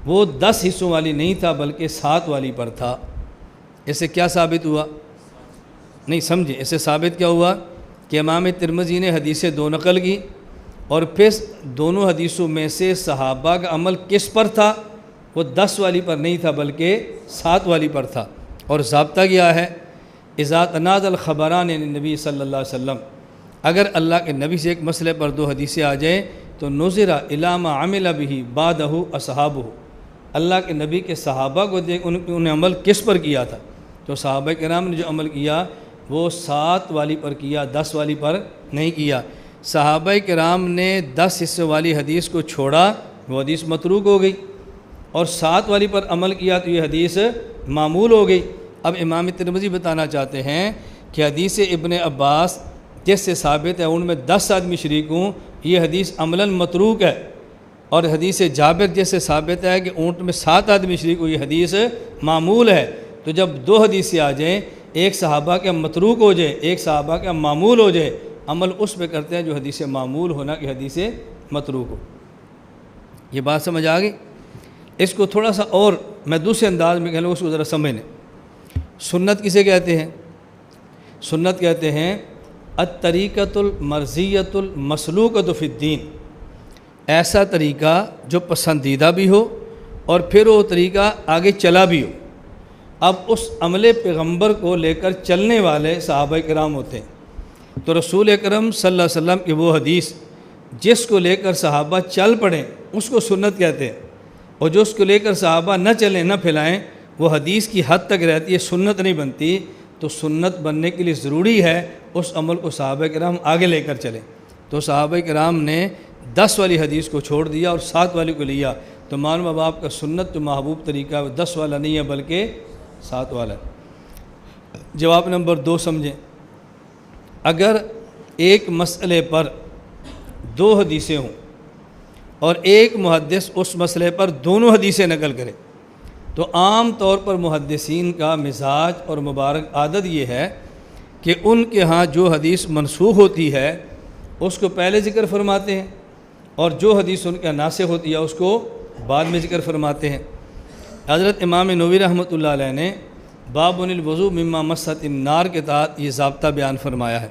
وہ 10 حصوں والی نہیں تھا بلکہ 7 والی پر تھا۔ اس سے کیا ثابت ہوا؟ نہیں سمجھے، اس سے ثابت کیا ہوا کہ امام ترمذی نے حدیثیں 2 نقل کی، اور پھر دونوں حدیثوں میں سے صحابہ کا عمل کس پر تھا؟ وہ 10 والی پر نہیں تھا بلکہ 7 والی پر تھا۔ اور ضابطہ کیا ہے؟ اذا تنازع الخبران عن النبی صلی اللہ علیہ وسلم، اگر اللہ کے نبی سے ایک مسئلے پر 2 حدیثیں آ جائیں تو نظر الی ما عمل به بعدہ اصحابہ، اللہ کے نبی کے صحابہ کو دیکھ انہوں نے عمل کس پر کیا تھا، تو صحابہ کرام نے جو عمل کیا وہ 7 والی پر کیا، 10 والی پر نہیں کیا۔ صحابہ کرام نے 10 حصے والی حدیث کو چھوڑا وہ حدیث متروک ہو گئی، اور 7 والی پر عمل کیا تو یہ حدیث معمول ہو گئی۔ اب امام ترمذی بتانا چاہتے ہیں کہ حدیث ابن عباس جس سے ثابت ہے ان میں 10 آدمی شریک ہوں، یہ حدیث عملاً متروک ہے، اور حدیث جابر جس سے ثابت ہے کہ اونٹ میں 7 آدمی شریک ہو، یہ حدیث معمول ہے۔ تو جب 2 حدیثیں آ جائیں، ایک صحابہ کا متروک ہو جائے، ایک صحابہ کا معمول ہو جائے، عمل اس پہ کرتے ہیں جو حدیث معمول ہونا کہ حدیث متروک ہو۔ یہ بات سمجھ آ گئی؟ اس کو تھوڑا سا اور میں دوسرے انداز میں کہہ لوں، اس کو ذرا سمجھ لیں۔ سنت کسے کہتے ہیں؟ سنت کہتے ہیں الطریقۃ المرضیۃ المسلوکۃ فی الدین، ایسا طریقہ جو پسندیدہ بھی ہو اور پھر وہ طریقہ آگے چلا بھی ہو۔ اب اس عمل پیغمبر کو لے کر چلنے والے صحابہ کرام ہوتے ہیں، تو رسول اکرم صلی اللہ علیہ وسلم کی وہ حدیث جس کو لے کر صحابہ چل پڑیں اس کو سنت کہتے ہیں، اور جو اس کو لے کر صحابہ نہ چلیں نہ پھیلائیں وہ حدیث کی حد تک رہتی ہے، سنت نہیں بنتی۔ تو سنت بننے کے لیے ضروری ہے اس عمل کو صحابہ کرام آگے لے کر چلیں۔ تو صحابہ کرام نے 10 والی حدیث کو چھوڑ دیا اور 7 والی کو لیا، تو معلوم اب آپ کا سنت جو محبوب طریقہ ہے وہ 10 والا نہیں ہے بلکہ 7 والا ہے۔ جواب نمبر 2 سمجھیں، اگر ایک مسئلے پر 2 حدیثیں ہوں اور ایک محدث اس مسئلے پر دونوں حدیثیں نقل کرے، تو عام طور پر محدثین کا مزاج اور مبارک عادت یہ ہے کہ ان کے ہاں جو حدیث منسوخ ہوتی ہے اس کو پہلے ذکر فرماتے ہیں، اور جو حدیث ان کا ناسخ ہوتی ہے اس کو بعد میں ذکر فرماتے ہیں۔ حضرت امام نووی رحمۃ اللہ علیہ نے باب الوضوء مما مست النار کے تحت یہ ضابطہ بیان فرمایا ہے۔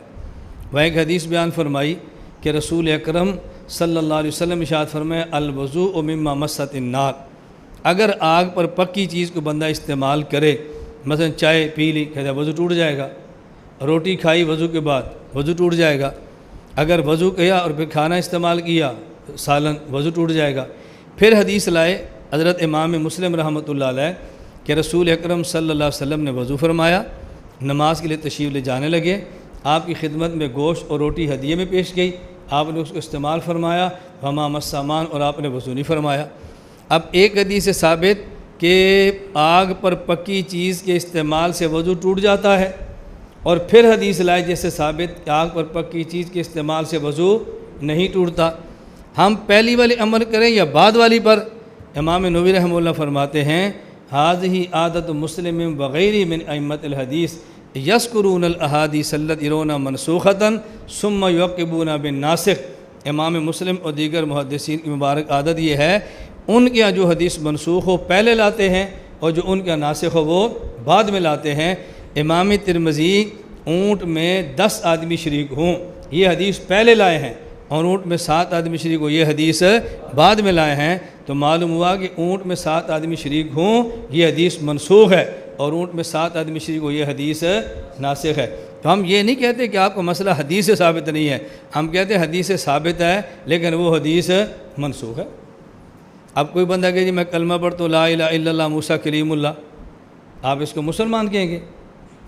وہ ایک حدیث بیان فرمائی کہ رسول اکرم صلی اللہ علیہ وسلم ارشاد فرمائے الوضوء مما مست النار، اگر آگ پر پکی چیز کو بندہ استعمال کرے، مثلا چائے پی لی، کہتا ہے وضو ٹوٹ جائے گا، روٹی کھائی وضو کے بعد وضو ٹوٹ جائے گا، اگر وضو کیا اور پھر کھانا استعمال کیا سالن، وضو ٹوٹ جائے گا۔ پھر حدیث لائے حضرت امام مسلم رحمۃ اللہ علیہ کہ رسول اکرم صلی اللہ علیہ وسلم نے وضو فرمایا، نماز کے لیے تشریف لے جانے لگے، آپ کی خدمت میں گوشت اور روٹی ہدیے میں پیش گئی، آپ نے اس کو استعمال فرمایا، وما مسامان، اور آپ نے وضو نہیں فرمایا۔ اب ایک حدیث سے ثابت کہ آگ پر پکی چیز کے استعمال سے وضو ٹوٹ جاتا ہے، اور پھر حدیث لائے جس سے ثابت کہ آگ پر پکی چیز کے استعمال سے وضو نہیں ٹوٹتا۔ ہم پہلی والی عمل کریں یا بعد والی پر؟ امام نووی رحمہ اللہ فرماتے ہیں ھذہ عادت مسلم وغیرہ من ائمۃ الحدیث یذکرون الاحادیث التی یرون منسوخۃ ثم یعقبون بالناسخ۔ امام مسلم اور دیگر محدثین کی مبارک عادت یہ ہے، ان کے جو حدیث منسوخ ہو پہلے لاتے ہیں اور جو ان کا ناسخ ہو وہ بعد میں لاتے ہیں۔ امام ترمذی اونٹ میں 10 آدمی شریک ہوں یہ حدیث پہلے لائے ہیں، اور اونٹ میں 7 آدمی شریک ہو یہ حدیث بعد میں لائے ہیں، تو معلوم ہوا کہ اونٹ میں 7 آدمی شریک ہوں یہ حدیث منسوخ ہے، اور اونٹ میں 7 آدمی شریک ہو یہ حدیث ناسخ ہے۔ تو ہم یہ نہیں کہتے کہ آپ کا مسئلہ حدیث سے ثابت نہیں ہے، ہم کہتے ہیں حدیث سے ثابت ہے لیکن وہ حدیث منسوخ ہے۔ اب کوئی بندہ کہ جی میں کلمہ پڑھتا ہوں لا الہ الا اللہ موسیٰ کلیم اللہ، آپ اس کو مسلمان کہیں گے؟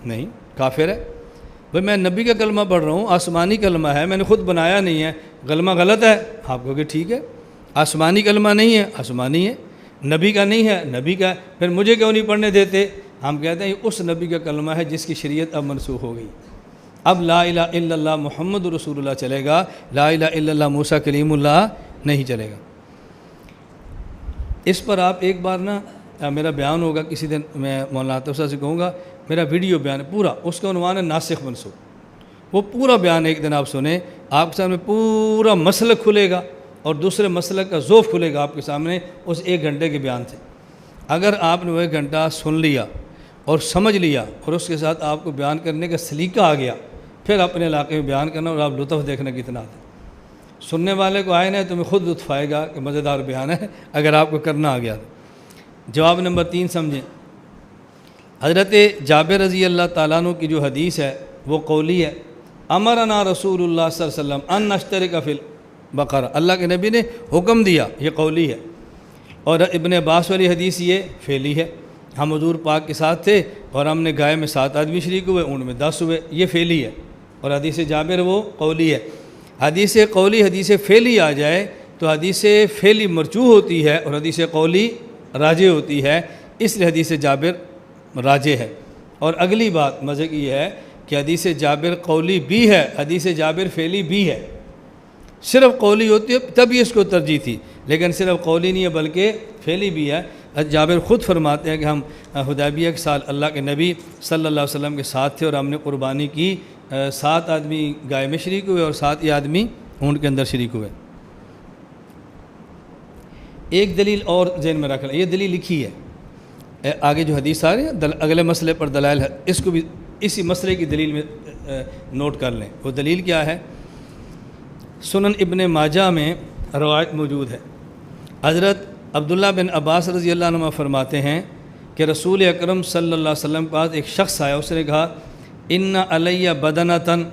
نہیں، کافر ہے۔ بھئی میں نبی کا کلمہ پڑھ رہا ہوں، آسمانی کلمہ ہے، میں نے خود بنایا نہیں ہے، کلمہ غلط ہے، آپ کہو گے ٹھیک ہے، آسمانی کلمہ نہیں ہے، آسمانی ہے، نبی کا نہیں ہے، نبی کا، پھر مجھے کیوں نہیں پڑھنے دیتے؟ ہم کہتے ہیں یہ اس نبی کا کلمہ ہے جس کی شریعت اب منسوخ ہو گئی، اب لا الہ الا اللہ محمد رسول اللہ چلے گا، لا الہ الا اللہ موسیٰ کلیم اللہ نہیں چلے گا۔ اس پر آپ ایک بار نا میرا بیان ہوگا کسی دن، میں مولانا عاطف صاحب سے کہوں گا میرا ویڈیو بیان ہے پورا، اس کا عنوان ہے ناسخ منسوخ، وہ پورا بیان ایک دن آپ سنیں، آپ کے سامنے پورا مسلک کھلے گا اور دوسرے مسلک کا ذوف کھلے گا آپ کے سامنے اس 1 گھنٹے کے بیان سے۔ اگر آپ نے وہ 1 گھنٹہ سن لیا اور سمجھ لیا اور اس کے ساتھ آپ کو بیان کرنے کا سلیقہ آ گیا، پھر اپنے علاقے میں بیان کرنا اور آپ لطف دیکھنا کتنا آتا ہے۔ سننے والے کو آئے نہ تمہیں خود لطف آئے گا کہ مزیدار بیان ہے اگر آپ کو کرنا آ گیا تو۔ جواب نمبر 3 سمجھیں، حضرت جابر رضی اللہ تعالیٰ عنہ کی جو حدیث ہے وہ قولی ہے، امرنا رسول اللہ صلی اللہ علیہ وسلم ان نشترک فی البقرہ، اللہ کے نبی نے حکم دیا، یہ قولی ہے، اور ابن عباس والی حدیث یہ فعلی ہے، ہم حضور پاک کے ساتھ تھے اور ہم نے گائے میں 7 آدمی شریک ہوئے، اونٹ میں 10 ہوئے، یہ فعلی ہے، اور حدیث جابر وہ قولی ہے۔ حدیث قولی حدیث فعلی آ جائے تو حدیث فعلی مرجوح ہوتی ہے اور حدیث قولی راجح ہوتی ہے، اس لیے حدیث جابر راجح ہے۔ اور اگلی بات مزے کی یہ ہے کہ حدیث جابر قولی بھی ہے، حدیث جابر فعلی بھی ہے۔ صرف قولی ہوتی ہے تب ہی اس کو ترجیح تھی، لیکن صرف قولی نہیں ہے بلکہ فعلی بھی ہے۔ جابر خود فرماتے ہیں کہ ہم حدیبیہ کے سال اللہ کے نبی صلی اللہ علیہ وسلم کے ساتھ تھے اور ہم نے قربانی کی، 7 آدمی گائے میں شریک ہوئے اور 7 ہی آدمی اونٹ کے اندر شریک ہوئے۔ ایک دلیل اور ذہن میں رکھ لیں، یہ دلیل لکھی ہے، آگے جو حدیث آ رہی ہے اگلے مسئلے پر دلائل ہے، اس کو بھی اسی مسئلے کی دلیل میں نوٹ کر لیں۔ وہ دلیل کیا ہے؟ سنن ابن ماجہ میں روایت موجود ہے، حضرت عبداللہ بن عباس رضی اللہ عنہ فرماتے ہیں کہ رسول اکرم صلی اللہ علیہ وسلم کے پاس ایک شخص آیا، اس نے کہا ان علیہ بدنتن،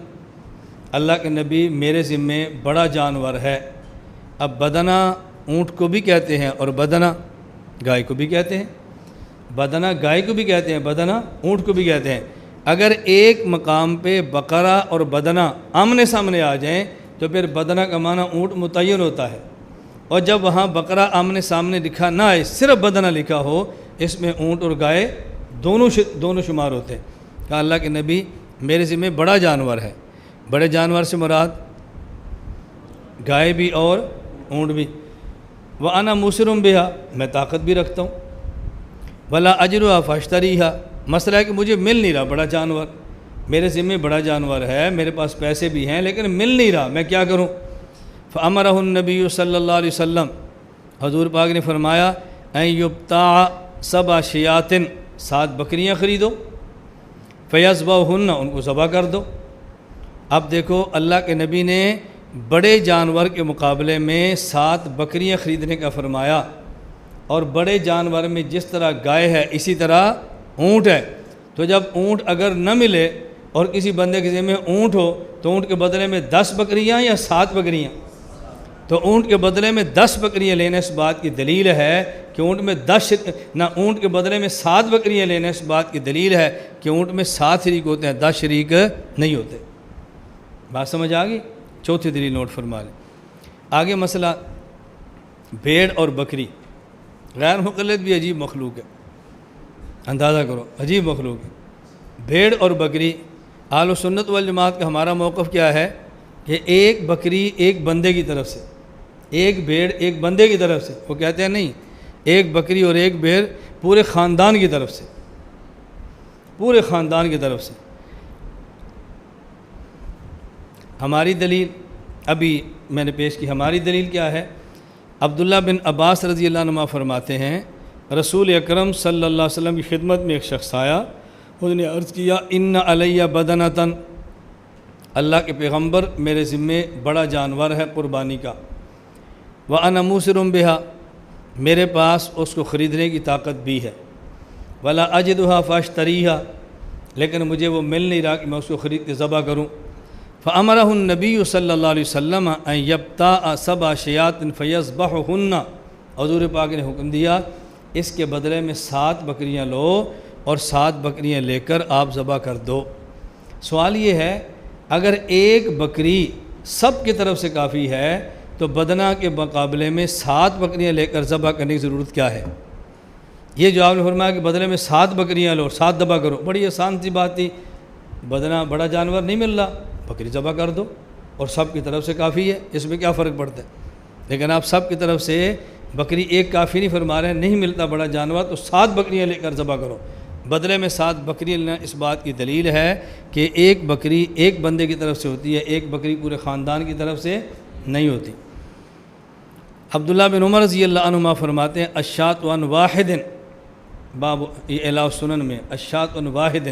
اللہ کے نبی میرے ذمے بڑا جانور ہے۔ اب بدنہ اونٹ کو بھی کہتے ہیں اور بدنہ گائے کو بھی کہتے ہیں، بدنہ گائے کو بھی کہتے ہیں، بدنہ اونٹ کو بھی کہتے ہیں۔ اگر ایک مقام پہ بقرہ اور بدنہ آمنے سامنے آ جائیں تو پھر بدنہ کا معنی اونٹ متعین ہوتا ہے، اور جب وہاں بقرہ آمنے سامنے لکھا نہ آئے، صرف بدنہ لکھا ہو، اس میں اونٹ اور گائے دونوں شمار ہوتے ہیں۔ کہا اللہ کے نبی میرے ذمہ بڑا جانور ہے، بڑے جانور سے مراد گائے بھی اور اونٹ بھی۔ وَأَنَا مُوسِرٌ بِهَا، میں طاقت بھی رکھتا ہوں۔ وَلَا أَجْرُهَا فَاشْتَرِيهَا، مسئلہ ہے کہ مجھے مل نہیں رہا بڑا جانور، میرے ذمہ بڑا جانور ہے، میرے پاس پیسے بھی ہیں لیکن مل نہیں رہا، میں کیا کروں؟ فَأَمَرَهُ النَّبِيُّ صلی اللہ علیہ وسلم، حضور پاک نے فرمایا اَن يُبْتَاعَ 7 شِيَاطٍ، 7 بکریاں خریدو، فَيَذْبَحُهُنَّ، ان کو ذبح کر دو۔ اب دیکھو اللہ کے نبی نے بڑے جانور کے مقابلے میں 7 بکریاں خریدنے کا فرمایا، اور بڑے جانور میں جس طرح گائے ہے اسی طرح اونٹ ہے۔ تو جب اونٹ اگر نہ ملے اور کسی بندے کے ذمہ اونٹ ہو تو اونٹ کے بدلے میں 10 بکریاں یا 7 بکریاں؟ تو اونٹ کے بدلے میں 10 بکریاں لینا اس بات کی دلیل ہے کہ اونٹ میں اونٹ کے بدلے میں 7 بکریاں لینا اس بات کی دلیل ہے کہ اونٹ میں 7 شریک ہوتے ہیں، 10 شریک نہیں ہوتے۔ بات سمجھ آ گئی؟ چوتھی دلیل نوٹ فرما لیں۔ آگے مسئلہ بھیڑ اور بکری، غیر مقلد بھی عجیب مخلوق ہے، اندازہ کرو عجیب مخلوق ہے۔ بھیڑ اور بکری، اہل سنت والجماعت کا ہمارا موقف کیا ہے کہ ایک بکری ایک بندے کی طرف سے، ایک بھیڑ ایک بندے کی طرف سے، وہ کہتے ہیں نہیں، ایک بکری اور ایک بھیڑ پورے خاندان کی طرف سے، پورے خاندان کی طرف سے۔ ہماری دلیل ابھی میں نے پیش کی، ہماری دلیل کیا ہے؟ عبداللہ بن عباس رضی اللہ عنہ فرماتے ہیں رسول اکرم صلی اللہ علیہ وسلم کی خدمت میں ایک شخص آیا، اس نے عرض کیا ان علیہ بدنتن، اللہ کے پیغمبر میرے ذمے بڑا جانور ہے قربانی کا، وَأَنَا مُوسِرٌ بِهَا، میرے پاس اس کو خریدنے کی طاقت بھی ہے، وَلَا أَجِدُهَا فَاشْتَرِيهَا، لیکن مجھے وہ مل نہیں رہا کہ میں اس کو خرید کے ذبح کروں۔ فَأَمَرَهُ النَّبِيُّ صلی اللہ علیہ وسلم أَن يَبْتَاعَ 7 شِيَاطٍ فَيَذْبَحُهُنَّ، حضور پاک نے حکم دیا اس کے بدلے میں 7 بکریاں لو اور 7 بکریاں لے کر آپ ذبح کر دو۔ سوال یہ ہے اگر ایک بکری سب کی طرف سے کافی ہے تو بدنہ کے مقابلے میں 7 بکریاں لے کر ذبح کرنے کی ضرورت کیا ہے؟ یہ جو آپ نے فرمایا کہ بدلے میں 7 بکریاں لو 7 ذبح کرو، بڑی آسان سی بات تھی، بدنہ بڑا جانور نہیں مل رہا، بکری ذبح کر دو اور سب کی طرف سے کافی ہے، اس میں کیا فرق پڑتا ہے؟ لیکن آپ سب کی طرف سے بکری ایک کافی نہیں فرما رہے ہیں، نہیں ملتا بڑا جانور تو 7 بکریاں لے کر ذبح کرو، بدلے میں 7 بکریاں لینا اس بات کی دلیل ہے کہ ایک بکری ایک بندے کی طرف سے ہوتی ہے، ایک بکری پورے خاندان کی طرف سے نہیں ہوتی۔ عبداللہ بن عمر رضی اللہ عنہما فرماتے ہیں الشاۃ عن واحد، باب یہ اعلاء السنن میں الشاۃ عن واحد،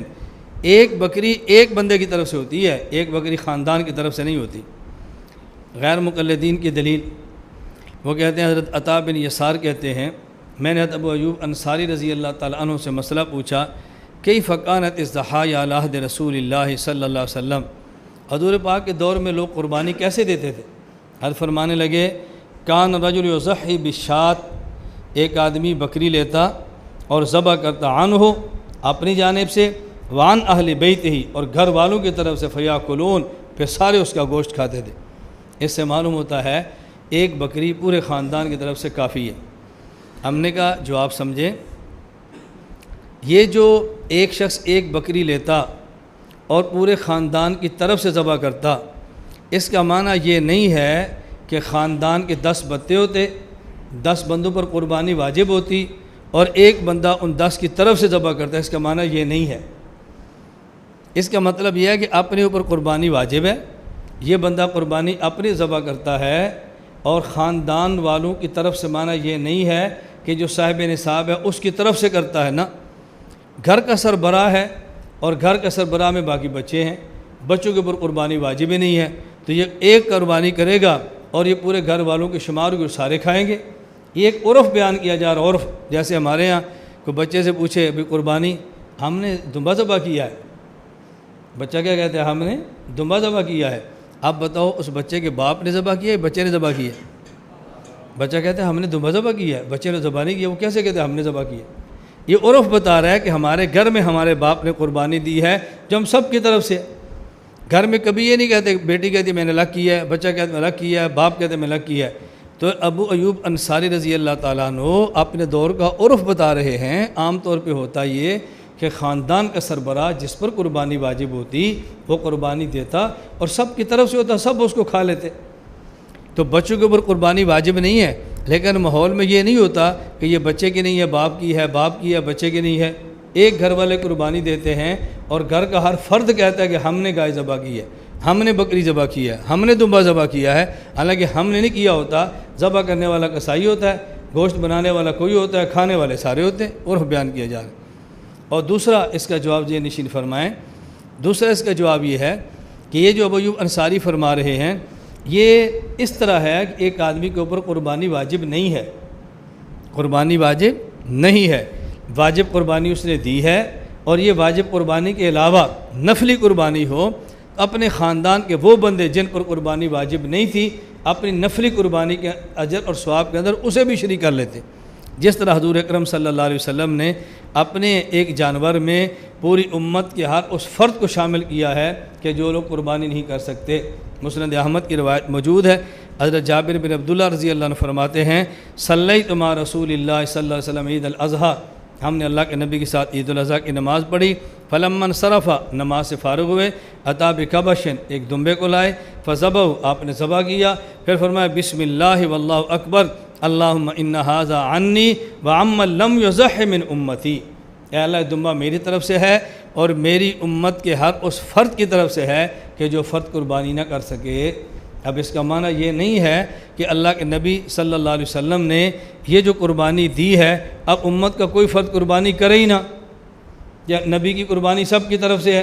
ایک بکری ایک بندے کی طرف سے ہوتی ہے، ایک بکری خاندان کی طرف سے نہیں ہوتی۔ غیر مقلدین کی دلیل، وہ کہتے ہیں حضرت عطا بن یسار کہتے ہیں میں نے حضرت ابو ایوب انصاری رضی اللہ تعالیٰ عنہ سے مسئلہ پوچھا کیف کانت الضحایا علی عہد رسول اللہ صلی اللہ علیہ وسلم، حضور پاک کے دور میں لوگ قربانی کیسے دیتے تھے؟ حضرت فرمانے لگے کان رجل یضحی بالشاۃ، ایک آدمی بکری لیتا اور ذبح کرتا عنہ اپنی جانب سے، وعن اہل بیت ہی، اور گھر والوں کی طرف سے، فیاکلون، پھر سارے اس کا گوشت کھاتے تھے۔ اس سے معلوم ہوتا ہے ایک بکری پورے خاندان کی طرف سے کافی ہے۔ ہم نے کہا جواب سمجھیں، یہ جو ایک شخص ایک بکری لیتا اور پورے خاندان کی طرف سے ذبح کرتا، اس کا معنی یہ نہیں ہے کہ خاندان کے 10 بندے ہوتے، 10 بندوں پر قربانی واجب ہوتی اور ایک بندہ ان 10 کی طرف سے ذبح کرتا ہے، اس کا معنی یہ نہیں ہے۔ اس کا مطلب یہ ہے کہ اپنے اوپر قربانی واجب ہے، یہ بندہ قربانی اپنی ذبح کرتا ہے، اور خاندان والوں کی طرف سے معنی یہ نہیں ہے کہ جو صاحب نصاب ہے اس کی طرف سے کرتا ہے، نا، گھر کا سربراہ ہے اور گھر کا سربراہ میں باقی بچے ہیں، بچوں کے اوپر قربانی واجب ہی نہیں ہے، تو یہ ایک قربانی کرے گا اور یہ پورے گھر والوں کے شمار کو سارے کھائیں گے۔ یہ ایک عرف بیان کیا جا رہا ہے، عرف، جیسے ہمارے ہاں کوئی بچے سے پوچھے بھی قربانی، ہم نے دمبا ذبح کیا ہے، بچہ کیا کہتا ہے؟ ہم نے دمبا ذبح کیا ہے۔ اب بتاؤ اس بچے کے باپ نے ذبح کیا ہے، بچے نے ذبح کیا ہے؟ بچہ کہتا ہے ہم نے دمبا ذبح کیا ہے، بچے نے ذبح نہیں کیا، وہ کیسے کہتے ہیں ہم نے ذبح کیا؟ یہ عرف بتا رہا ہے کہ ہمارے گھر میں ہمارے باپ نے قربانی دی ہے جو ہم سب کی طرف سے، گھر میں کبھی یہ نہیں کہتے، بیٹی کہتی میں نے الگ کیا ہے، بچہ کہتا میں الگ کیا ہے، باپ کہتے میں الگ کیا ہے۔ تو ابو ایوب انصاری رضی اللہ تعالیٰ عنہ اپنے دور کا عرف بتا رہے ہیں، عام طور پہ ہوتا یہ کہ خاندان کا سربراہ جس پر قربانی واجب ہوتی وہ قربانی دیتا اور سب کی طرف سے ہوتا، سب اس کو کھا لیتے۔ تو بچوں کے اوپر قربانی واجب نہیں ہے، لیکن ماحول میں یہ نہیں ہوتا کہ یہ بچے کی نہیں ہے باپ کی ہے، باپ کی ہے بچے کی نہیں ہے، ایک گھر والے قربانی دیتے ہیں اور گھر کا ہر فرد کہتا ہے کہ ہم نے گائے ذبح کی ہے، ہم نے بکری ذبح کی ہے، ہم نے دمبا ذبح کیا ہے، حالانکہ ہم نے نہیں کیا ہوتا، ذبح کرنے والا کسائی ہوتا ہے، گوشت بنانے والا کوئی ہوتا ہے، کھانے والے سارے ہوتے ہیں، عرف بیان کیا جا رہا ہے۔ اور دوسرا اس کا جواب یہ نشین فرمائیں، دوسرا اس کا جواب یہ ہے کہ یہ جو ابو ایوب انصاری فرما رہے ہیں یہ اس طرح ہے کہ ایک آدمی کے اوپر قربانی واجب نہیں ہے، قربانی واجب نہیں ہے، واجب قربانی اس نے دی ہے، اور یہ واجب قربانی کے علاوہ نفلی قربانی ہو، اپنے خاندان کے وہ بندے جن پر قربانی واجب نہیں تھی اپنی نفلی قربانی کے اجر اور ثواب کے اندر اسے بھی شریک کر لیتے، جس طرح حضور اکرم صلی اللہ علیہ وسلم نے اپنے ایک جانور میں پوری امت کے ہر اس فرد کو شامل کیا ہے کہ جو لوگ قربانی نہیں کر سکتے۔ مسند احمد کی روایت موجود ہے، حضرت جابر بن عبداللہ رضی اللہ عنہ فرماتے ہیں صلیت مع رسول اللہ صلی اللہ علیہ وسلم عید الاضحیٰ، ہم نے اللہ کے نبی کے ساتھ عید الاضحیٰ کی نماز پڑھی، فلما انصرف، نماز سے فارغ ہوئے، اتی بکبش، ایک دمبے کو لائے، فذبح، آپ نے ذبح کیا، پھر فرمایا بسم اللہ واللہ اکبر، اللہم ان ھذا عنی وعمن لم یضح من امتی، اے اللہ دمبا میری طرف سے ہے اور میری امت کے ہر اس فرد کی طرف سے ہے کہ جو فرد قربانی نہ کر سکے۔ اب اس کا معنی یہ نہیں ہے کہ اللہ کے نبی صلی اللہ علیہ وسلم نے یہ جو قربانی دی ہے اب امت کا کوئی فرد قربانی کرے ہی نہ، یا نبی کی قربانی سب کی طرف سے ہے۔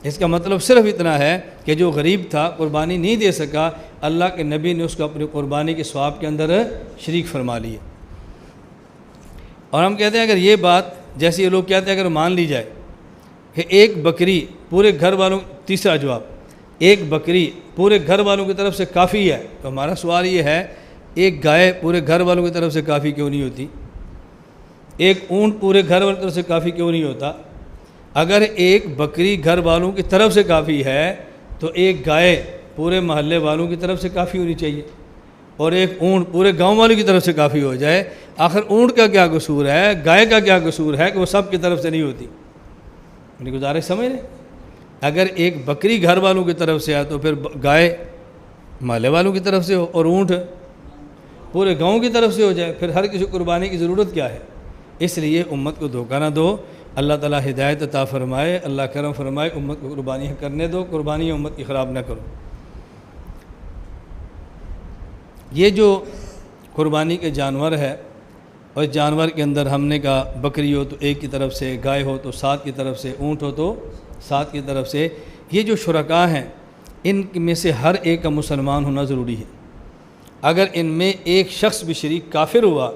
اس کا مطلب صرف اتنا ہے کہ جو غریب تھا قربانی نہیں دے سکا، اللہ کے نبی نے اس کو اپنی قربانی کے ثواب کے اندر شریک فرما لیے۔ اور ہم کہتے ہیں اگر یہ بات جیسے یہ لوگ کہتے ہیں اگر مان لی جائے کہ ایک بکری پورے گھر والوں، تیسرا جواب، ایک بکری پورے گھر والوں کی طرف سے کافی ہے، تو ہمارا سوال یہ ہے ایک گائے پورے گھر والوں کی طرف سے کافی کیوں نہیں ہوتی؟ ایک اونٹ پورے گھر والوں کی طرف سے کافی کیوں نہیں ہوتا؟ اگر ایک بکری گھر والوں کی طرف سے کافی ہے تو ایک گائے پورے محلے والوں کی طرف سے کافی ہونی چاہیے، اور ایک اونٹ پورے گاؤں والوں کی طرف سے کافی ہو جائے۔ آخر اونٹ کا کیا قصور ہے، گائے کا کیا قصور ہے کہ وہ سب کی طرف سے نہیں ہوتی؟ میری گزارش سمجھ رہے؟ اگر ایک بکری گھر والوں کی طرف سے ہے تو پھر گائے محلے والوں کی طرف سے ہو اور اونٹ پورے گاؤں کی طرف سے ہو جائے، پھر ہر کسی قربانی کی ضرورت کیا ہے؟ اس لیے امت کو دھوکہ نہ دو، اللہ تعالیٰ ہدایت عطا فرمائے، اللہ کرم فرمائے، امت کو قربانی کرنے دو، قربانی امت کی خراب نہ کرو۔ یہ جو قربانی کے جانور ہے، اور جانور کے اندر ہم نے کہا بکری ہو تو ایک کی طرف سے، گائے ہو تو 7 کی طرف سے، اونٹ ہو تو 7 کی طرف سے، یہ جو شرکاء ہیں ان میں سے ہر ایک کا مسلمان ہونا ضروری ہے۔ اگر ان میں ایک شخص بھی شریک کافر ہوا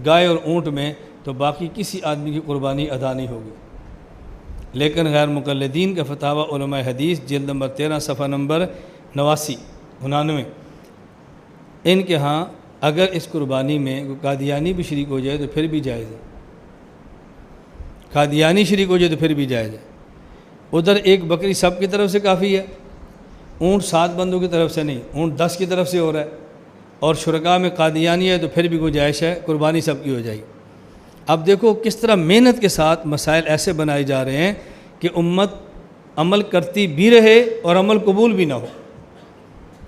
گائے اور اونٹ میں تو باقی کسی آدمی کی قربانی ادا نہیں ہوگی۔ لیکن غیر مقلدین کا فتاوی علماء حدیث جلد نمبر 13 صفحہ نمبر 89 ان کے ہاں اگر اس قربانی میں قادیانی بھی شریک ہو جائے تو پھر بھی جائز ہے، قادیانی شریک ہو جائے تو پھر بھی جائز ہے۔ ادھر ایک بکری سب کی طرف سے کافی ہے، اونٹ 7 بندوں کی طرف سے نہیں، اونٹ 10 کی طرف سے ہو رہا ہے، اور شرکاء میں قادیانی ہے تو پھر بھی گنجائش ہے، قربانی سب کی ہو جائے گی۔ اب دیکھو کس طرح محنت کے ساتھ مسائل ایسے بنائے جا رہے ہیں کہ امت عمل کرتی بھی رہے اور عمل قبول بھی نہ ہو۔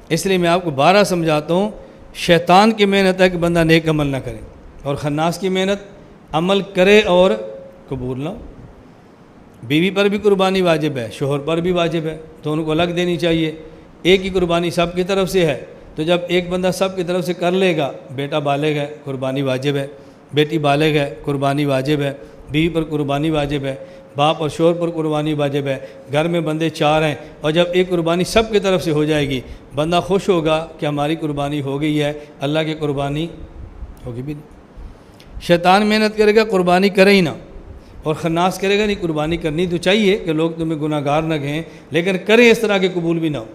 اس لیے میں آپ کو بارہ سمجھاتا ہوں، شیطان کی محنت ہے کہ بندہ نیک عمل نہ کرے، اور خناس کی محنت عمل کرے اور قبول نہ ہو۔ بیوی پر بھی قربانی واجب ہے، شوہر پر بھی واجب ہے، دونوں کو الگ دینی چاہیے۔ ایک ہی قربانی سب کی طرف سے ہے، تو جب ایک بندہ سب کی طرف سے کر لے گا، بیٹا بالغ ہے قربانی واجب ہے، بیٹی بالغ ہے قربانی واجب ہے، بیوی پر قربانی واجب ہے، باپ اور شوہر پر قربانی واجب ہے، گھر میں بندے چار ہیں، اور جب ایک قربانی سب کی طرف سے ہو جائے گی، بندہ خوش ہوگا کہ ہماری قربانی ہو گئی ہے، اللہ کی قربانی ہوگی بھی نہیں۔ شیطان محنت کرے گا قربانی کرے ہی نہ، اور خناس کرے گا نہیں قربانی کرنی تو چاہیے کہ لوگ تمہیں گناہ گار نہ کہیں، لیکن کریں اس طرح کے قبول بھی نہ ہو۔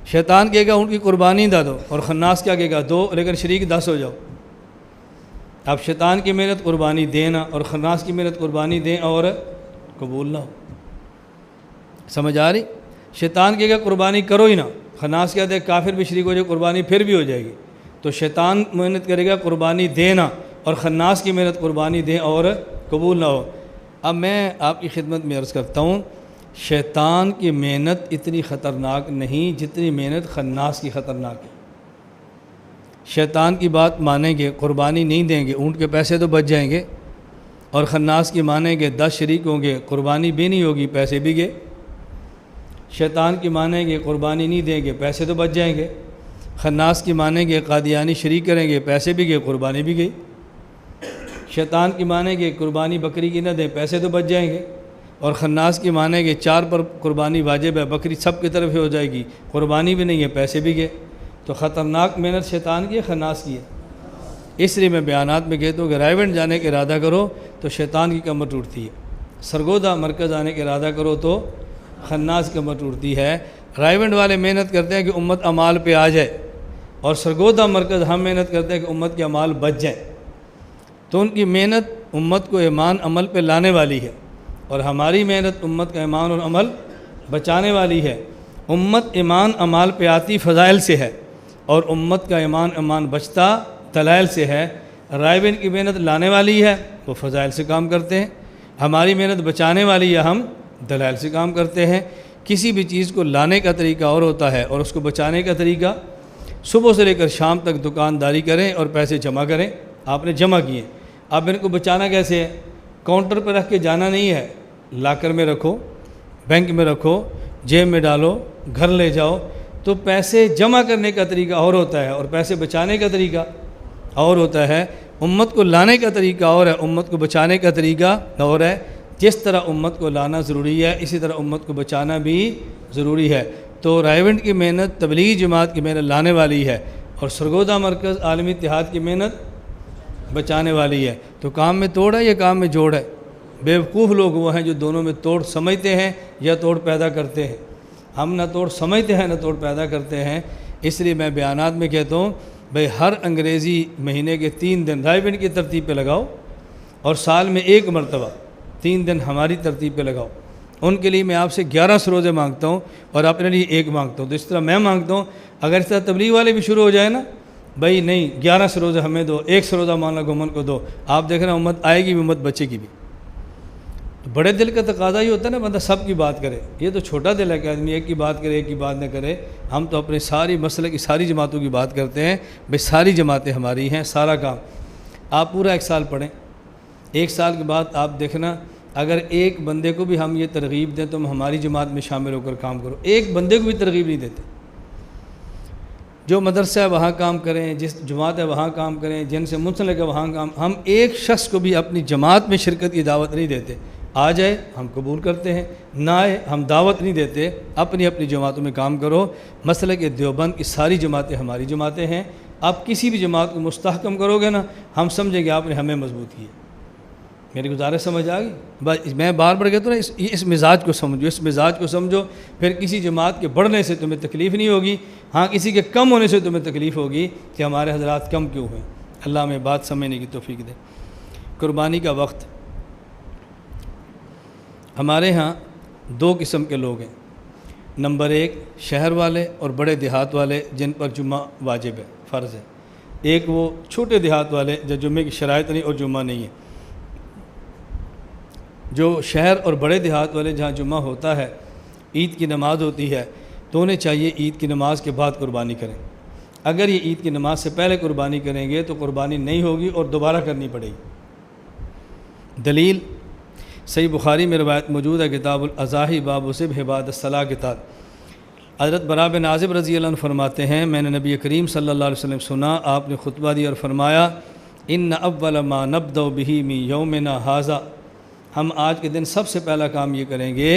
شیطان کہے گا ان کی قربانی نہ دو، اور خناس کیا کہے گا دو لیکن شریک 10 ہو جاؤ۔ اب شیطان کی محنت قربانی دینا اور خناس کی محنت قربانی دیں اور قبول نہ ہو، سمجھ آ رہی؟ شیطان کہے گا قربانی کرو ہی نہ، خناس کہتے ہیں کافر بھی شریک ہو جائے قربانی پھر بھی ہو جائے گی۔ تو شیطان محنت کرے گا قربانی دینا، اور خناس کی محنت قربانی دیں اور قبول نہ ہو۔ اب میں آپ کی خدمت میں عرض کرتا ہوں، شیطان کی محنت اتنی خطرناک نہیں جتنی محنت خناس کی خطرناک ہے۔ شیطان کی بات مانیں گے قربانی نہیں دیں گے، اونٹ کے پیسے تو بچ جائیں گے، اور خناس کی مانیں گے 10 شریک ہوں گے، قربانی بھی نہیں ہوگی، پیسے بھی گئے۔ شیطان کی مانیں گے قربانی نہیں دیں گے، پیسے تو بچ جائیں گے۔ خناس کی مانیں گے قادیانی شریک کریں گے، پیسے بھی گئے، قربانی بھی گئی۔ شیطان کی مانیں گے قربانی بکری کی نہ دیں، پیسے تو بچ جائیں گے، اور خناس کی مانیں گے 4 پر قربانی واجب ہے، بکری سب کی طرف ہو جائے گی، قربانی بھی نہیں ہے، پیسے بھی گئے۔ تو خطرناک محنت شیطان کی ہے خناس کی ہے۔ اس لیے میں بیانات میں کہتا ہوں کہ رائیونڈ جانے کا ارادہ کرو تو شیطان کی کمر ٹوٹتی ہے، سرگودا مرکز آنے کا ارادہ کرو تو خناس کی کمر ٹوٹتی ہے۔ رائیونڈ والے محنت کرتے ہیں کہ امت اعمال پہ آ جائے، اور سرگودا مرکز ہم محنت کرتے ہیں کہ امت کے اعمال بچ جائیں۔ تو ان کی محنت امت کو ایمان عمل پہ لانے والی ہے، اور ہماری محنت امت کا ایمان اور عمل بچانے والی ہے۔ امت ایمان عمال پہ آتی فضائل سے ہے، اور امت کا ایمان بچتا دلائل سے ہے۔ رائبن کی محنت لانے والی ہے، وہ فضائل سے کام کرتے ہیں، ہماری محنت بچانے والی ہے، ہم دلائل سے کام کرتے ہیں۔ کسی بھی چیز کو لانے کا طریقہ اور ہوتا ہے اور اس کو بچانے کا طریقہ۔ صبح سے لے کر شام تک دکانداری کریں اور پیسے جمع کریں، آپ نے جمع کیے، اب ان کو بچانا کیسے ہے؟ کاؤنٹر پہ رکھ کے جانا نہیں ہے، لاکر میں رکھو، بینک میں رکھو، جیب میں ڈالو، گھر لے جاؤ۔ تو پیسے جمع کرنے کا طریقہ اور ہوتا ہے، اور پیسے بچانے کا طریقہ اور ہوتا ہے۔ امت کو لانے کا طریقہ اور ہے، امت کو بچانے کا طریقہ اور ہے۔ جس طرح امت کو لانا ضروری ہے، اسی طرح امت کو بچانا بھی ضروری ہے۔ تو رائیونڈ کی محنت تبلیغی جماعت کی محنت لانے والی ہے، اور سرگودا مرکز عالمی اتحاد کی محنت بچانے والی ہے۔ تو کام میں توڑ ہے یا کام میں جوڑ ہے؟ بیوقوف لوگ وہ ہیں جو دونوں میں توڑ سمجھتے ہیں یا توڑ پیدا کرتے ہیں۔ ہم نہ توڑ سمجھتے ہیں نہ توڑ پیدا کرتے ہیں۔ اس لیے میں بیانات میں کہتا ہوں بھئی ہر انگریزی مہینے کے 3 دن رائیونڈ کی ترتیب پہ لگاؤ، اور سال میں 1 مرتبہ 3 دن ہماری ترتیب پہ لگاؤ۔ ان کے لیے میں آپ سے 11 سروزے مانگتا ہوں اور اپنے لیے 1 مانگتا ہوں۔ تو اس طرح میں مانگتا ہوں، اگر اس طرح تبلیغ والے بھی شروع ہو جائے نا، بھائی نہیں 11 سروزے ہمیں دو، 1 سروزہ مولانا گومن کو دو، آپ دیکھ رہے ہیں امت آئے گی بھی، امت بچے گی بھی۔ تو بڑے دل کا تقاضا ہی ہوتا ہے نا بندہ سب کی بات کرے۔ یہ تو چھوٹا دل ہے کہ آدمی ایک کی بات کرے، ایک کی بات نہ کرے۔ ہم تو اپنے ساری مسئلے کی ساری جماعتوں کی بات کرتے ہیں، بھئی ساری جماعتیں ہماری ہیں، سارا کام۔ آپ پورا 1 سال پڑھیں، 1 سال کے بعد آپ دیکھنا اگر ایک بندے کو بھی ہم یہ ترغیب دیں تم ہماری جماعت میں شامل ہو کر کام کرو، ایک بندے کو بھی ترغیب نہیں دیتے۔ جو مدرسہ ہے وہاں کام کریں، جس جماعت ہے وہاں کام کریں، جن سے منسلک ہے وہاں کام۔ ہم ایک شخص کو بھی اپنی جماعت میں شرکت کی دعوت نہیں دیتے۔ آ جائے ہم قبول کرتے ہیں، نہ آئے ہم دعوت نہیں دیتے۔ اپنی اپنی جماعتوں میں کام کرو۔ مسلک دیوبند کی ساری جماعتیں ہماری جماعتیں ہیں۔ آپ کسی بھی جماعت کو مستحکم کرو گے نا، ہم سمجھیں گے آپ نے ہمیں مضبوط کیا۔ میری گزارش سمجھ آ گئی؟ بس میں بار بار کہتا ہوں نا، اس مزاج کو سمجھو، اس مزاج کو سمجھو، پھر کسی جماعت کے بڑھنے سے تمہیں تکلیف نہیں ہوگی، ہاں کسی کے کم ہونے سے تمہیں تکلیف ہوگی کہ ہمارے حضرات کم کیوں ہیں۔ اللہ ہمیں بات سمجھنے کی توفیق دے۔ قربانی کا وقت، ہمارے ہاں 2 قسم کے لوگ ہیں۔ نمبر 1 شہر والے اور بڑے دیہات والے جن پر جمعہ واجب ہے، فرض ہے، ایک وہ چھوٹے دیہات والے جو جمعے کی شرائط نہیں اور جمعہ نہیں ہے۔ جو شہر اور بڑے دیہات والے جہاں جمعہ ہوتا ہے، عید کی نماز ہوتی ہے، تو انہیں چاہیے عید کی نماز کے بعد قربانی کریں۔ اگر یہ عید کی نماز سے پہلے قربانی کریں گے تو قربانی نہیں ہوگی اور دوبارہ کرنی پڑے گی۔ دلیل صحیح بخاری میں روایت موجود ہے، کتاب الاضاحی باب ذبح بعد الصلاۃ کے تحت حضرت براء بن عازب رضی اللہ عنہ فرماتے ہیں، میں نے نبی کریم صلی اللہ علیہ وسلم سنا، آپ نے خطبہ دیا اور فرمایا، ان اول ما نبدأ به من یومنا ھذا، ہم آج کے دن سب سے پہلا کام یہ کریں گے،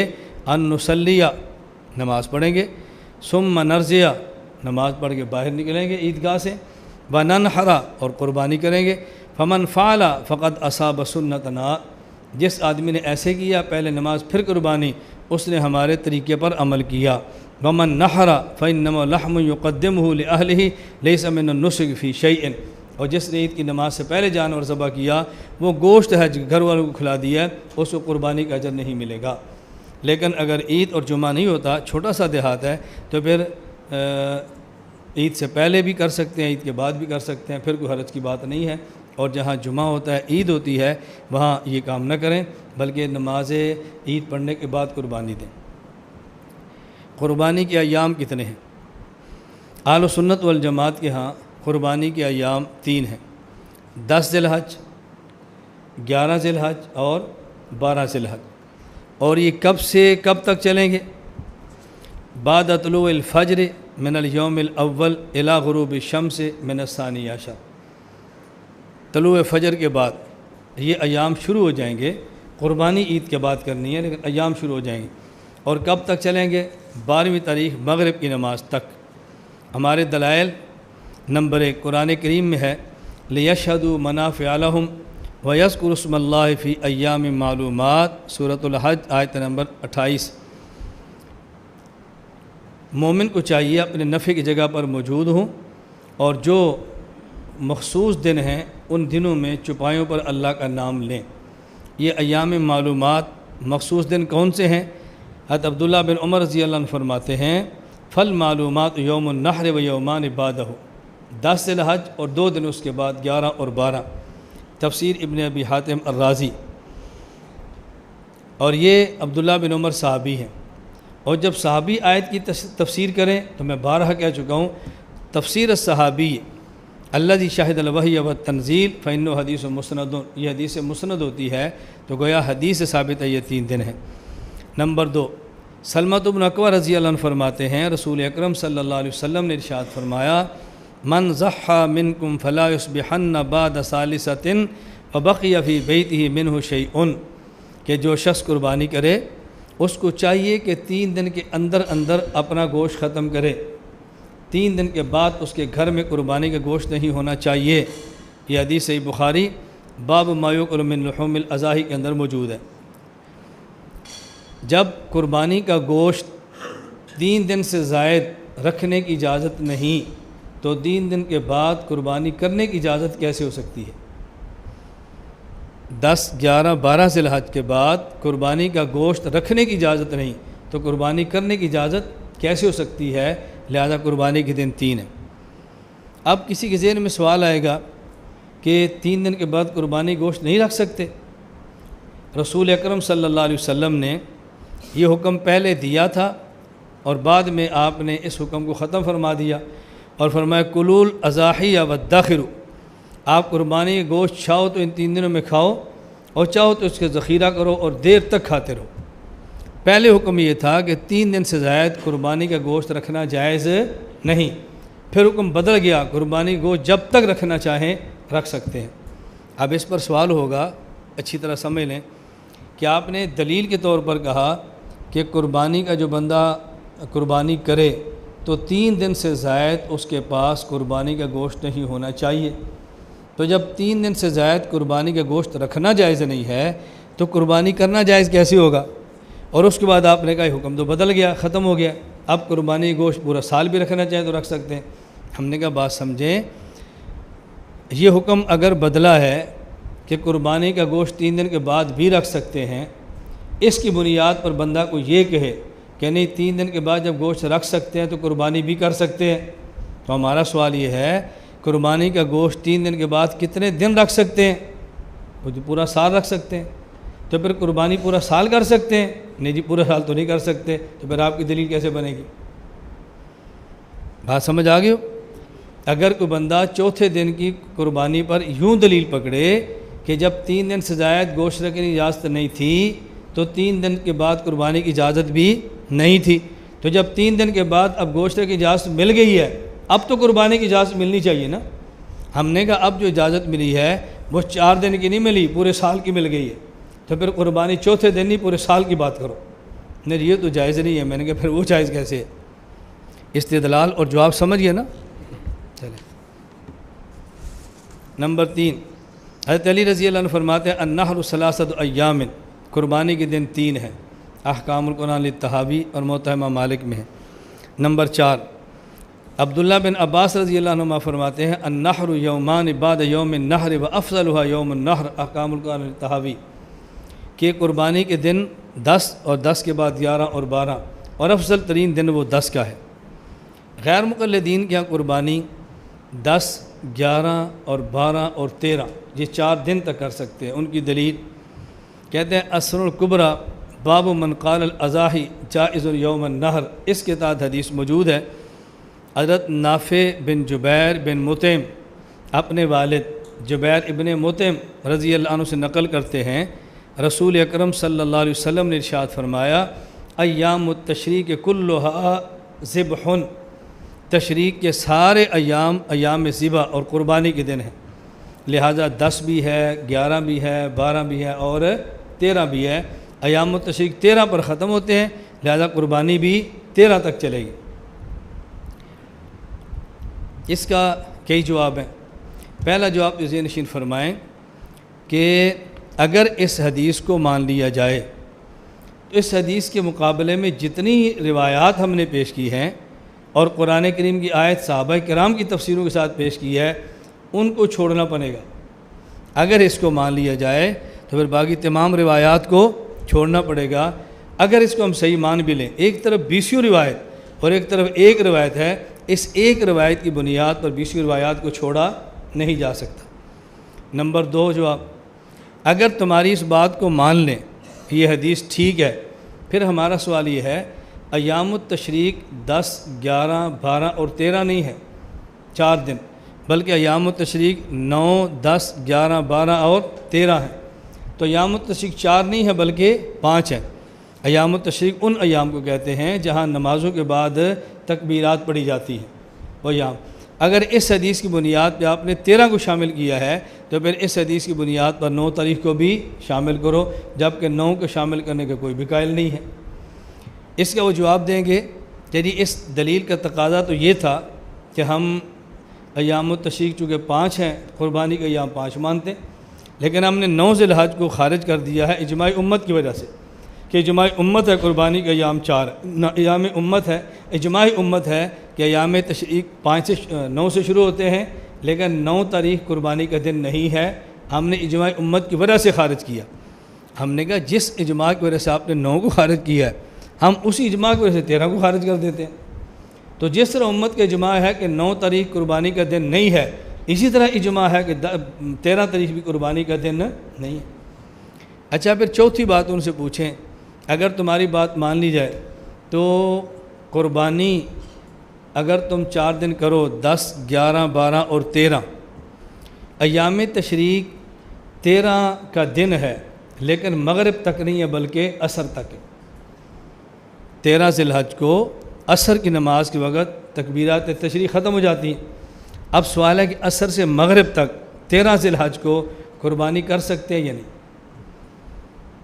ان نصلی، نماز پڑھیں گے، ثم نرجع، نماز پڑھ کے باہر نکلیں گے عیدگاہ سے، وننحر، اور قربانی کریں گے، فمن فعل فقد اصاب سنتنا، جس آدمی نے ایسے کیا، پہلے نماز پھر قربانی، اس نے ہمارے طریقے پر عمل کیا۔ ومن نحر فإنما لحم يقدمه لأهله ليس من النسك في شيء، اور جس نے عید کی نماز سے پہلے جانور ذبح کیا، وہ گوشت ہے گھر والوں کو کھلا دیا، اس کو قربانی کا اجر نہیں ملے گا۔ لیکن اگر عید اور جمعہ نہیں ہوتا، چھوٹا سا دیہات ہے، تو پھر عید سے پہلے بھی کر سکتے ہیں، عید کے بعد بھی کر سکتے ہیں، پھر کوئی حرج کی بات نہیں ہے۔ اور جہاں جمعہ ہوتا ہے، عید ہوتی ہے، وہاں یہ کام نہ کریں، بلکہ نماز عید پڑھنے کے بعد قربانی دیں۔ قربانی کے ایام کتنے ہیں؟ اہل سنت والجماعت کے ہاں قربانی کے ایام 3 ہیں، 10 ذی الحج، 11 ذی الحج اور 12 ذی الحج۔ اور یہ کب سے کب تک چلیں گے؟ بعد طلوع الفجر من الیوم الاول الی غروب الشمس من الثانی عشر، طلوع فجر کے بعد یہ ایام شروع ہو جائیں گے۔ قربانی عید کے بعد کرنی ہے، لیکن ایام شروع ہو جائیں گے۔ اور کب تک چلیں گے؟ 12ویں تاریخ مغرب کی نماز تک۔ ہمارے دلائل نمبر 1 قرآن کریم میں ہے، لِيَشْهَدُوا مَنَافِعَ لَهُمْ وَيَذْكُرُوا اسْمَ اللَّهِ فِي أَيَّامٍ مَّعْلُومَاتٍ، سورۃ الحج آیت نمبر 28۔ مومن کو چاہیے اپنے نفع کی جگہ پر موجود ہوں، اور جو مخصوص دن ہیں ان دنوں میں چوپایوں پر اللہ کا نام لیں۔ یہ ایام معلومات مخصوص دن کون سے ہیں؟ حضرت عبداللہ بن عمر رضی اللہ عنہ فرماتے ہیں، فل معلومات یوم النحر و یومان بعدہ، 10 ذی الحج اور 2 دن اس کے بعد 11 اور 12۔ تفسیر ابن ابی حاتم الرازی۔ اور یہ عبداللہ بن عمر صحابی ہیں، اور جب صحابی آیت کی تفسیر کریں تو میں بارہا کہہ چکا ہوں، تفسیر الصحابی الذی شاہد الوحی والتنزیل فإنہ حدیث مسند، یہ حدیث مسند ہوتی ہے، تو گویا حدیث سے ثابت ہے یہ 3 دن ہیں۔ نمبر 2 سلمۃ بن اکوع رضی اللہ عنہ فرماتے ہیں، رسول اکرم صلی اللہ علیہ وسلم نے ارشاد فرمایا، من ضحى منکم فلا یصبحن بعد ثالثۃ وبقی فی بیتہ منہ شیء، کہ جو شخص قربانی کرے اس کو چاہیے کہ 3 دن کے اندر اندر اپنا گوشت ختم کرے، 3 دن کے بعد اس کے گھر میں قربانی کا گوشت نہیں ہونا چاہیے۔ یہ حدیث صحیح بخاری باب ما یؤکل من لحوم الاضاحی کے اندر موجود ہے۔ جب قربانی کا گوشت 3 دن سے زائد رکھنے کی اجازت نہیں، تو 3 دن کے بعد قربانی کرنے کی اجازت کیسے ہو سکتی ہے؟ 10، 11، 12 ذی الحج کے بعد قربانی کا گوشت رکھنے کی اجازت نہیں، تو قربانی کرنے کی اجازت کیسے ہو سکتی ہے؟ لہذا قربانی کے دن 3 ہیں۔ اب کسی کے ذہن میں سوال آئے گا کہ 3 دن کے بعد قربانی گوشت نہیں رکھ سکتے؟ رسول اکرم صلی اللہ علیہ وسلم نے یہ حکم پہلے دیا تھا، اور بعد میں آپ نے اس حکم کو ختم فرما دیا اور فرمایا، کلوا الاضاحی وادخروا، آپ قربانی کے گوشت چاہو تو ان 3 دنوں میں کھاؤ، اور چاہو تو اس کے ذخیرہ کرو اور دیر تک کھاتے رہو۔ پہلے حکم یہ تھا کہ 3 دن سے زائد قربانی کا گوشت رکھنا جائز نہیں، پھر حکم بدل گیا، قربانی کا گوشت جب تک رکھنا چاہیں رکھ سکتے ہیں۔ اب اس پر سوال ہوگا، اچھی طرح سمجھ لیں کہ آپ نے دلیل کے طور پر کہا کہ قربانی کا جو بندہ قربانی کرے تو 3 دن سے زائد اس کے پاس قربانی کا گوشت نہیں ہونا چاہیے، تو جب 3 دن سے زائد قربانی کا گوشت رکھنا جائز نہیں ہے تو قربانی کرنا جائز کیسے ہوگا؟ اور اس کے بعد آپ نے کہا یہ حکم تو بدل گیا، ختم ہو گیا، اب قربانی گوشت پورا سال بھی رکھنا چاہیں تو رکھ سکتے ہیں۔ ہم نے کہا بات سمجھیں، یہ حکم اگر بدلا ہے کہ قربانی کا گوشت 3 دن کے بعد بھی رکھ سکتے ہیں، اس کی بنیاد پر بندہ کو یہ کہے کہ نہیں 3 دن کے بعد جب گوشت رکھ سکتے ہیں تو قربانی بھی کر سکتے ہیں. تو ہمارا سوال یہ ہے قربانی کا گوشت 3 دن کے بعد کتنے دن رکھ سکتے ہیں؟ وہ جو پورا سال رکھ سکتے ہیں. تو پھر قربانی پورا سال کر سکتے ہیں؟ نہیں جی پورا سال تو نہیں کر سکتے. تو پھر آپ کی دلیل کیسے بنے گی؟ بات سمجھ آ گئی ہو؟ اگر کوئی بندہ چوتھے دن کی قربانی پر یوں دلیل پکڑے کہ جب 3 دن سے زائد گوشت رکھنے کی اجازت نہیں تھی تو 3 دن کے بعد قربانی کی اجازت بھی نہیں تھی، تو جب 3 دن کے بعد اب گوشت کی اجازت مل گئی ہے اب تو قربانی کی اجازت ملنی چاہیے نا. ہم نے کہا اب جو اجازت ملی ہے وہ 4 دن کی نہیں ملی، پورے سال کی مل گئی ہے، تو پھر قربانی چوتھے دن نہیں پورے سال کی بات کرو. نہیں یہ تو جائز نہیں ہے. میں نے کہا پھر وہ جائز کیسے ہے؟ استدلال اور جواب سمجھ گئے نا. چلیں نمبر 3، حضرت علی رضی اللہ عنہ فرماتے ہیں النحر ثلاثۃ ایام، قربانی کے دن 3 ہیں. احکام القرآن للطحاوی اور متہمہ مالک میں ہے. نمبر 4، عبداللہ بن عباس رضی اللہ عنہ فرماتے ہیں النحر یومان بعد یوم النحر وافضلها یوم النحر، احکام القرآن للطحاوی، کہ قربانی کے دن 10 اور 10 کے بعد 11 اور 12 اور افضل ترین دن وہ 10 کا ہے. غیر مقلدین کے یہاں قربانی 10، 11 اور 12 اور 13 یہ 4 دن تک کر سکتے ہیں. ان کی دلیل کہتے ہیں اسن الکبریٰ باب من قال الاضاحی جائز یوم النحر، اس کے تحت حدیث موجود ہے. حضرت نافع بن جبیر بن مطعم اپنے والد جبیر ابن مطعم رضی اللہ عنہ سے نقل کرتے ہیں رسول اکرم صلی اللہ علیہ وسلم نے ارشاد فرمایا ایام التشریق کلھا ذبح، تشریق کے سارے ایام ذبح اور قربانی کے دن ہیں. لہٰذا 10 بھی ہے، 11 بھی ہے، 12 بھی ہے اور 13 بھی ہے. ایام التشریق 13 پر ختم ہوتے ہیں، لہذا قربانی بھی 13 تک چلے گی. اس کا کئی جواب ہیں. پہلا جواب ذہن نشین فرمائیں کہ اگر اس حدیث کو مان لیا جائے تو اس حدیث کے مقابلے میں جتنی روایات ہم نے پیش کی ہیں اور قرآن کریم کی آیت صحابہ کرام کی تفسیروں کے ساتھ پیش کی ہے ان کو چھوڑنا پڑے گا. اگر اس کو مان لیا جائے تو پھر باقی تمام روایات کو چھوڑنا پڑے گا. اگر اس کو ہم صحیح مان بھی لیں، ایک طرف 20 روایت اور ایک طرف ایک روایت ہے، اس ایک روایت کی بنیاد پر 20 روایات کو چھوڑا نہیں جا سکتا. نمبر 2 جواب، اگر تمہاری اس بات کو مان لیں یہ حدیث ٹھیک ہے، پھر ہمارا سوال یہ ہے ایام التشریق 10، 11، 12 اور 13 نہیں ہے 4 دن، بلکہ ایام التشریق 9، 10، 11، 12 اور 13 ہیں. تو ایام التشریق 4 نہیں ہے بلکہ 5 ہیں. ایام التشریق ان ایام کو کہتے ہیں جہاں نمازوں کے بعد تکبیرات پڑھی جاتی ہیں وہ ایام. اگر اس حدیث کی بنیاد پہ آپ نے 13 کو شامل کیا ہے تو پھر اس حدیث کی بنیاد پر 9 تاریخ کو بھی شامل کرو، جبکہ 9 کو شامل کرنے کا کوئی بھی قائل نہیں ہے. اس کا وہ جواب دیں گے یعنی اس دلیل کا تقاضا تو یہ تھا کہ ہم ایام التشریق چونکہ 5 ہیں، قربانی کا ایام 5 مانتے، لیکن ہم نے 9 ذی الحج کو خارج کر دیا ہے اجماع امت کی وجہ سے کہ اجماع امت ہے قربانی کا ایام 4 ایام امت ہے، اجماع امت ہے کہ ایام تشریق 9 سے شروع ہوتے ہیں، لیکن 9 تاریخ قربانی کا دن نہیں ہے. ہم نے اجماع امت کی وجہ سے خارج کیا. ہم نے کہا جس اجماع کی وجہ سے آپ نے 9 کو خارج کیا ہے ہم اسی اجماع کی وجہ سے 13 کو خارج کر دیتے ہیں. تو جس طرح امت کا اجماع ہے کہ 9 تاریخ قربانی کا دن نہیں ہے، اسی طرح اجماع ہے کہ 13 تاریخ بھی قربانی کا دن نہیں ہے. اچھا پھر چوتھی بات ان سے پوچھیں، اگر تمہاری بات مان لی جائے تو قربانی اگر تم 4 دن کرو 10، 11، 12 اور 13، ایام تشریق 13 کا دن ہے لیکن مغرب تک نہیں ہے بلکہ عصر تک ہے. 13 ذی الحج کو عصر کی نماز کے وقت تکبیرات تشریق ختم ہو جاتی ہیں. اب سوال ہے کہ عصر سے مغرب تک 13 ذی الحج کو قربانی کر سکتے ہیں یا نہیں؟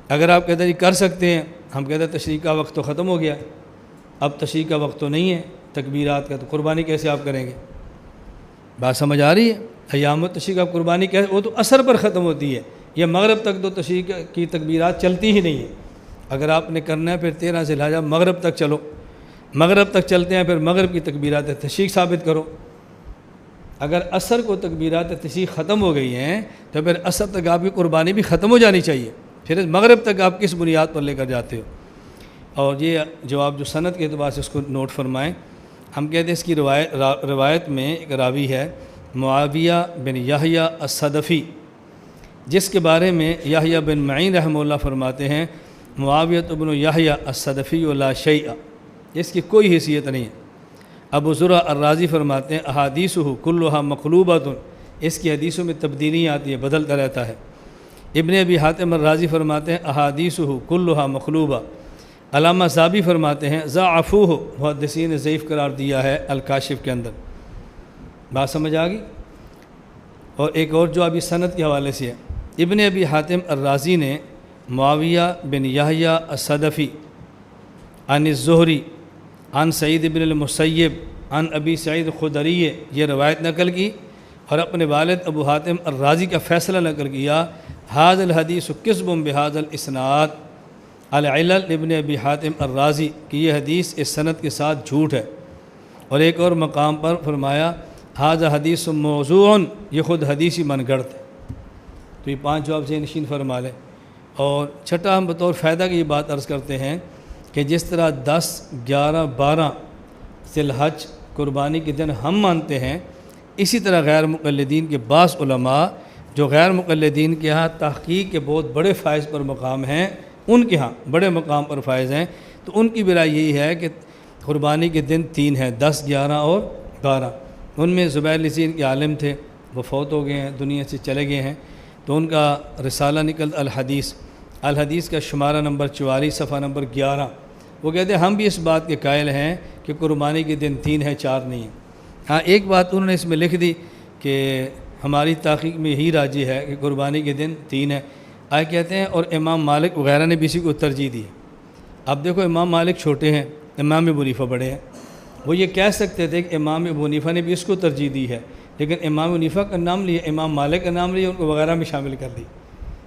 اگر آپ کہتے ہیں کر سکتے ہیں، ہم کہتے ہیں تشریق کا وقت تو ختم ہو گیا، اب تشریق کا وقت تو نہیں ہے تکبیرات کا، تو قربانی کیسے آپ کریں گے؟ بات سمجھ آ رہی ہے؟ ایام التشریق آپ قربانی کیسے، وہ تو عصر پر ختم ہوتی ہے، یہ مغرب تک تو تشریق کی تکبیرات چلتی ہی نہیں ہے. اگر آپ نے کرنا ہے پھر 13 ذی الحج مغرب تک چلو، مغرب تک چلتے ہیں پھر مغرب کی تکبیرات تشریق ثابت کرو. اگر عصر کو تکبیرات تشریق ختم ہو گئی ہیں تو پھر عصر تک آپ کی قربانی بھی ختم ہو جانی چاہیے. پھر مغرب تک آپ کس بنیاد پر لے کر جاتے ہو؟ اور یہ جواب جو سند کے اعتبار سے اس کو نوٹ فرمائیں. ہم کہتے ہیں اس کی روایت میں ایک راوی ہے معاویہ بن یحییٰ الصدفی، جس کے بارے میں یحییٰ بن معین رحمہ اللہ فرماتے ہیں معاویہ بن یحییٰ الصدفی لا شیء، اس کی کوئی حیثیت نہیں ہے. ابو زرع الرازی فرماتے ہیں احادیثہ کلھا مقلوبۃ، اس کی حدیثوں میں تبدیلی آتی ہے، بدلتا رہتا ہے. ابن ابی حاتم الرازی فرماتے ہیں احادیثہ کلھا مقلوبہ. علامہ ذابی فرماتے ہیں ضعفوہ، محدثین نے ضعیف قرار دیا ہے الکاشف کے اندر. بات سمجھ آ گئی؟ اور ایک اور جو ابھی سند کے حوالے سے ہے، ابن ابی حاتم الرازی نے معاویہ بن یحییٰ الصدفی عن الزہری عن سعید بن المسیب عن ابی سعید خدری یہ روایت نقل کی، اور اپنے والد ابو حاتم الرازی کا فیصلہ نقل کیا ھذا الحدیث کذب بھذا الاسناد. العلل ابن ابی حاتم الرازی کہ یہ حدیث اس سند کے ساتھ جھوٹ ہے. اور ایک اور مقام پر فرمایا ھذا حدیث موضوع، یہ خود حدیثی من گڑت ہے. تو یہ 5 جواب ذہن نشین فرما لیں. اور چھٹا ہم بطور فائدہ کی یہ بات عرض کرتے ہیں کہ جس طرح 10، 11، 12 ذی الحج قربانی کے دن ہم مانتے ہیں، اسی طرح غیر مقلدین کے بعض علماء جو غیر مقلدین کے ہاں تحقیق کے بہت بڑے فائز پر مقام ہیں، ان کے ہاں بڑے مقام پر فائز ہیں، تو ان کی برائے یہی ہے کہ قربانی کے دن 3 ہیں، 10، 11 اور 12. ان میں زبیر لذین کے عالم تھے، وہ فوت ہو گئے ہیں، دنیا سے چلے گئے ہیں. تو ان کا رسالہ نکل الحدیث کا شمارہ نمبر 44 صفحہ نمبر 11. وہ کہتے ہیں ہم بھی اس بات کے قائل ہیں کہ قربانی کے دن 3 ہیں، 4 نہیں ہیں. ہاں ایک بات انہوں نے اس میں لکھ دی کہ ہماری تحقیق میں یہی راجی ہے کہ قربانی کے دن 3 ہیں. آئے کہتے ہیں اور امام مالک وغیرہ نے بھی اسی کو ترجیح دی. اب دیکھو امام مالک چھوٹے ہیں، امام ابو حنیفہ بڑے ہیں. وہ یہ کہہ سکتے تھے کہ امام ابو حنیفہ نے بھی اس کو ترجیح دی ہے، لیکن امام ابو حنیفہ کا نام لیا، امام مالک کا نام لیا، ان کو وغیرہ میں شامل کر دی.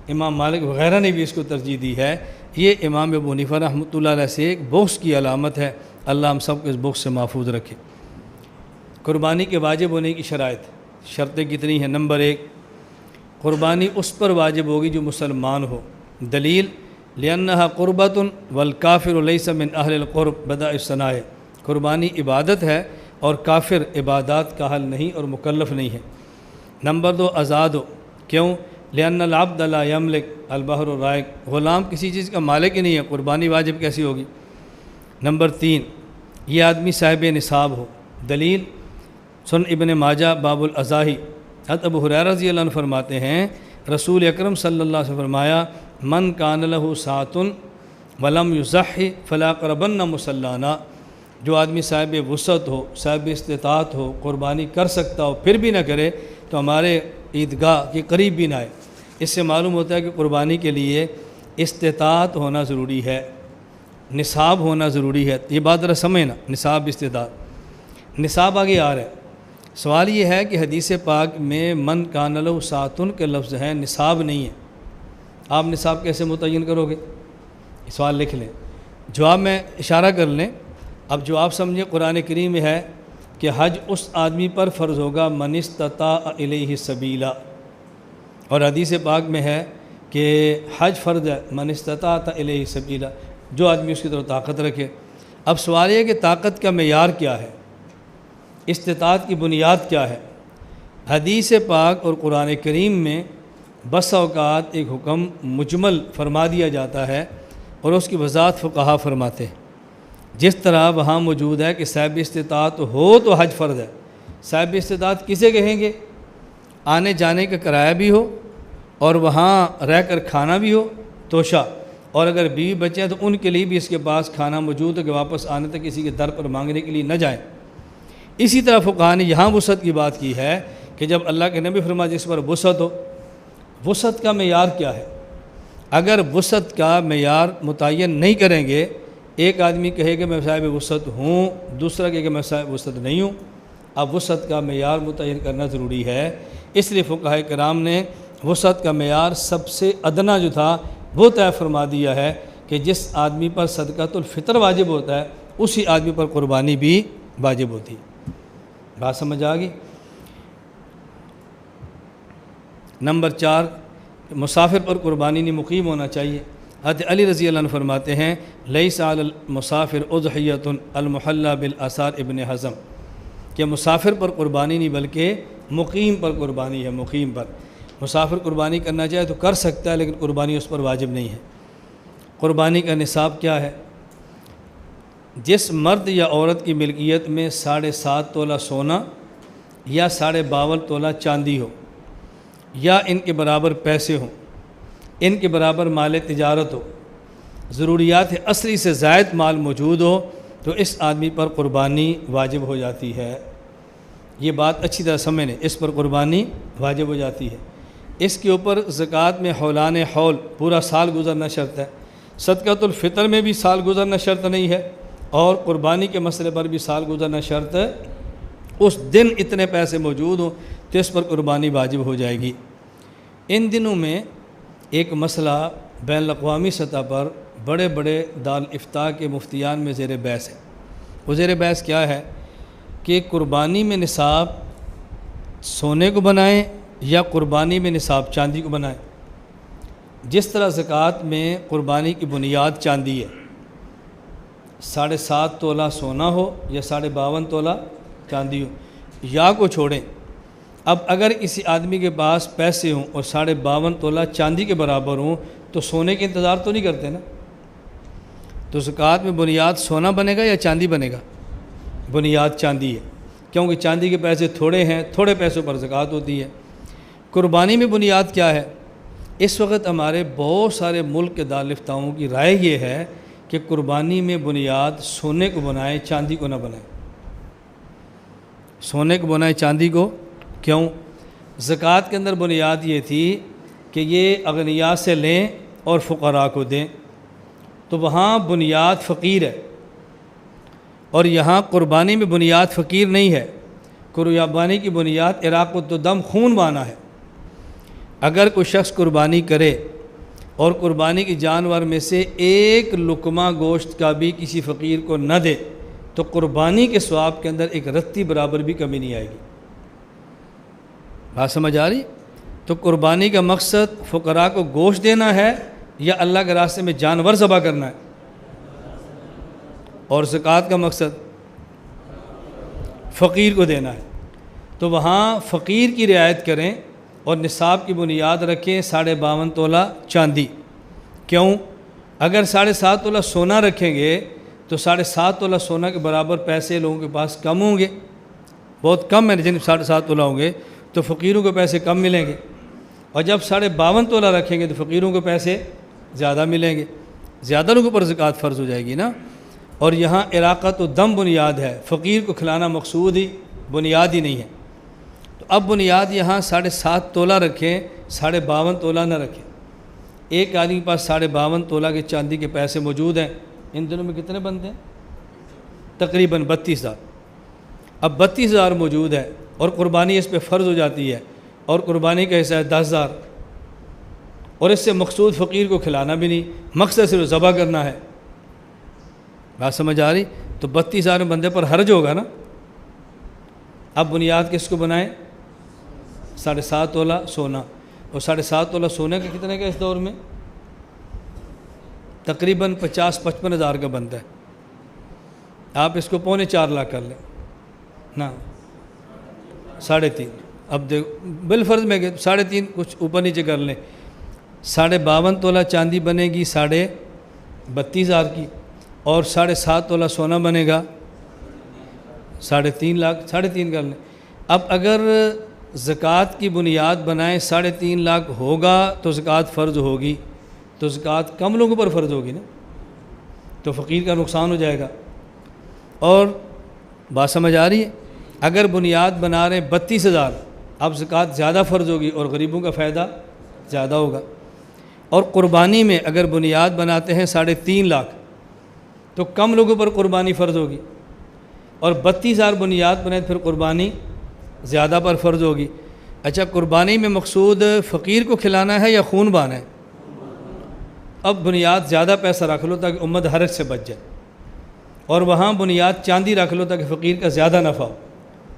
امام مالک وغیرہ نے بھی اس کو ترجیح دی ہے. یہ امام ابو حنیفہ رحمۃ اللہ علیہ سے ایک بغض کی علامت ہے. اللہ ہم سب کو اس بغض سے محفوظ رکھے. قربانی کے واجب ہونے کی شرطیں کتنی ہیں؟ نمبر 1، قربانی اس پر واجب ہوگی جو مسلمان ہو. دلیل لأنها قربۃ والکافر لیس من اہل القرب بدأ الثناء، قربانی عبادت ہے اور کافر عبادات کا حل نہیں اور مکلف نہیں ہے. نمبر 2، آزاد ہو. کیوں؟ لأن العبد لا یملک البحر الرائق، غلام کسی چیز کا مالک ہی نہیں ہے، قربانی واجب کیسی ہوگی؟ نمبر 3، یہ آدمی صاحب نصاب ہو. دلیل سن ابن ماجہ باب الاضاحی، حضرت ابو ہریرہ رضی اللہ عنہ فرماتے ہیں رسول اکرم صلی اللہ علیہ وسلم فرمایا من کان لہ ساعۃ ولم یضحی فلا یقربن مصلانا، جو آدمی صاحب وسعت ہو، صاحب استطاعت ہو، قربانی کر سکتا ہو پھر بھی نہ کرے تو ہمارے عیدگاہ کے قریب بھی نہ آئے. اس سے معلوم ہوتا ہے کہ قربانی کے لیے استطاعت ہونا ضروری ہے، نصاب ہونا ضروری ہے. یہ بات ذرا سمجھنا، نصاب استطاعت. نصاب آگے آ رہا ہے. سوال یہ ہے کہ حدیث پاک میں من کان لہ ساعۃ کے لفظ ہیں، نصاب نہیں ہے. آپ نصاب کیسے متعین کرو گے؟ سوال لکھ لیں، جواب میں اشارہ کر لیں. اب جو آپ سمجھیں قرآن کریم میں ہے کہ حج اس آدمی پر فرض ہوگا من استطاع الیہ سبیلا، اور حدیث پاک میں ہے کہ حج فرض ہے من استطاع الیہ سبیلا، جو آدمی اس کی طرف طاقت رکھے. اب سوال یہ ہے کہ طاقت کا معیار کیا ہے، استطاعت کی بنیاد کیا ہے؟ حدیث پاک اور قرآن کریم میں بس اوقات ایک حکم مجمل فرما دیا جاتا ہے اور اس کی وضاحت فقہا فرماتے ہیں. جس طرح وہاں موجود ہے کہ صاحب استطاعت ہو تو حج فرض ہے. صاحب استطاعت کسے کہیں گے؟ آنے جانے کا کرایہ بھی ہو اور وہاں رہ کر کھانا بھی ہو توشہ، اور اگر بیوی بچے ہیں تو ان کے لیے بھی اس کے پاس کھانا موجود ہے کہ واپس آنے تک کسی کے در پر مانگنے کے لیے نہ جائیں. اسی طرح فقہا نے یہاں وسعت کی بات کی ہے کہ جب اللہ کے نبی فرمایا جس پر وسعت ہو، وسعت کا معیار کیا ہے؟ اگر وسعت کا معیار متعین نہیں کریں گے، ایک آدمی کہے کہ میں صاحب وسعت ہوں، دوسرا کہے کہ میں صاحب وسعت نہیں ہوں. اب وسعت کا معیار متعین کرنا ضروری ہے. اس لیے فقہاء کرام نے وسعت کا معیار سب سے ادنا جو تھا وہ طے فرما دیا ہے کہ جس آدمی پر صدقۃ الفطر واجب ہوتا ہے اسی آدمی پر قربانی بھی واجب ہوتی. بات سمجھ آ گئی؟ نمبر 4، مسافر پر قربانی نہیں، مقیم ہونا چاہیے. حضرت علی رضی اللہ عنہ فرماتے ہیں لیس علی المسافر اضحیۃ المحلی بالآثار ابن حزم، کہ مسافر پر قربانی نہیں بلکہ مقیم پر قربانی ہے۔ مقیم پر مسافر قربانی کرنا چاہے تو کر سکتا ہے، لیکن قربانی اس پر واجب نہیں ہے۔ قربانی کا نصاب کیا ہے؟ جس مرد یا عورت کی ملکیت میں 7.5 تولہ سونا یا 52.5 تولہ چاندی ہو، یا ان کے برابر پیسے ہوں، ان کے برابر مال تجارت ہو، ضروریات اصلی سے زائد مال موجود ہو، تو اس آدمی پر قربانی واجب ہو جاتی ہے۔ یہ بات اچھی طرح سمجھیں، اس پر قربانی واجب ہو جاتی ہے۔ اس کے اوپر زکوٰۃ میں حولان حول پورا سال گزرنا شرط ہے، صدقۃ الفطر میں بھی سال گزرنا شرط نہیں ہے، اور قربانی کے مسئلے پر بھی سال گزرنا شرط ہے۔ اس دن اتنے پیسے موجود ہوں تو اس پر قربانی واجب ہو جائے گی۔ ان دنوں میں ایک مسئلہ بین الاقوامی سطح پر بڑے بڑے دارالافتاء کے مفتیان میں زیر بحث ہے۔ وہ زیر بحث کیا ہے کہ قربانی میں نصاب سونے کو بنائیں یا قربانی میں نصاب چاندی کو بنائیں۔ جس طرح زکوٰۃ میں قربانی کی بنیاد چاندی ہے، 7.5 تولہ سونا ہو یا 52.5 تولہ چاندی ہو، یا کو چھوڑیں۔ اب اگر کسی آدمی کے پاس پیسے ہوں اور 52.5 تولہ چاندی کے برابر ہوں تو سونے کے انتظار تو نہیں کرتے نا، تو زکوٰۃ میں بنیاد سونا بنے گا یا چاندی بنے گا؟ بنیاد چاندی ہے، کیونکہ چاندی کے پیسے تھوڑے ہیں، تھوڑے پیسوں پر زکوٰۃ ہوتی ہے۔ قربانی میں بنیاد کیا ہے؟ اس وقت ہمارے بہت سارے ملک کے دارالافتاؤں کی رائے یہ ہے کہ قربانی میں بنیاد سونے کو بنائیں، چاندی کو نہ بنائیں۔ سونے کو بنائیں، چاندی کو کیوں؟ زکوٰۃ کے اندر بنیاد یہ تھی کہ یہ اغنیاء سے لیں اور فقراء کو دیں، تو وہاں بنیاد فقیر ہے، اور یہاں قربانی میں بنیاد فقیر نہیں ہے۔ قربانی کی بنیاد عراق الدم، خون بہانا ہے۔ اگر کوئی شخص قربانی کرے اور قربانی کی جانور میں سے ایک لقمہ گوشت کا بھی کسی فقیر کو نہ دے تو قربانی کے ثواب کے اندر ایک رتی برابر بھی کمی نہیں آئے گی۔ بات سمجھ آ رہی؟ تو قربانی کا مقصد فقراء کو گوشت دینا ہے یا اللہ کے راستے میں جانور ذبح کرنا ہے؟ اور زکوٰۃ کا مقصد فقیر کو دینا ہے، تو وہاں فقیر کی رعایت کریں اور نصاب کی بنیاد رکھیں 52.5 تولہ چاندی۔ کیوں؟ اگر 7.5 تولہ سونا رکھیں گے تو 7.5 تولہ سونا کے برابر پیسے لوگوں کے پاس کم ہوں گے، بہت کم ہے، جن 7.5 تولہ ہوں گے تو فقیروں کو پیسے کم ملیں گے، اور جب 52.5 تولہ رکھیں گے تو فقیروں کو پیسے زیادہ ملیں گے، زیادہ لوگوں پر زکوٰۃ فرض ہو جائے گی نا۔ اور یہاں عراقت الدم بنیاد ہے، فقیر کو کھلانا مقصود ہی بنیاد ہی نہیں ہے، تو اب بنیاد یہاں 7.5 تولہ رکھیں، 52.5 تولہ نہ رکھیں۔ ایک آدمی کے پاس 52.5 تولہ کے چاندی کے پیسے موجود ہیں، ان دنوں میں کتنے بنتے ہیں؟ تقریباً 32,000۔ اب 32,000 موجود ہے اور قربانی اس پہ فرض ہو جاتی ہے، اور قربانی کا حصہ ہے 10,000، اور اس سے مقصود فقیر کو کھلانا بھی نہیں، مقصد صرف ذبح کرنا ہے۔ بات سمجھ آ رہی؟ تو 32,000 بندے پر حرج ہوگا نا۔ اب بنیاد کس کو بنائیں؟ 7.5 تولہ سونا، اور 7.5 تولہ سونے کا کتنے کا اس دور میں؟ تقریباً 50-55 ہزار کا بنتا ہے۔ آپ اس کو 3.25 لاکھ کر لیں نا، 3.5۔ اب دیکھو بالفرض میں کہ 3.5 کچھ اوپر نیچے کر لیں، 52.5 تولہ چاندی بنے گی 32,000 کی، اور 7.5 تولہ سونا بنے گا 3.5 لاکھ، 3.5 کر لیں۔ اب اگر زکوٰۃ کی بنیاد بنائیں 3.5 لاکھ ہوگا تو زکوٰۃ فرض ہوگی، تو زکوٰۃ کم لوگوں پر فرض ہوگی نا، تو فقیر کا نقصان ہو جائے گا۔ اور بات سمجھ آ رہی ہے؟ اگر بنیاد بنا رہے ہیں 32,000، اب زکوٰۃ زیادہ فرض ہوگی اور غریبوں کا فائدہ زیادہ ہوگا۔ اور قربانی میں اگر بنیاد بناتے ہیں 3.5 لاکھ تو کم لوگوں پر قربانی فرض ہوگی، اور 32,000 بنیاد بنائے پھر قربانی زیادہ پر فرض ہوگی۔ اچھا، قربانی میں مقصود فقیر کو کھلانا ہے یا خون بہانا ہے؟ اب بنیاد زیادہ پیسہ رکھ لو تاکہ امت حرج سے بچ جائے، اور وہاں بنیاد چاندی رکھ لو تاکہ فقیر کا زیادہ نفع ہو۔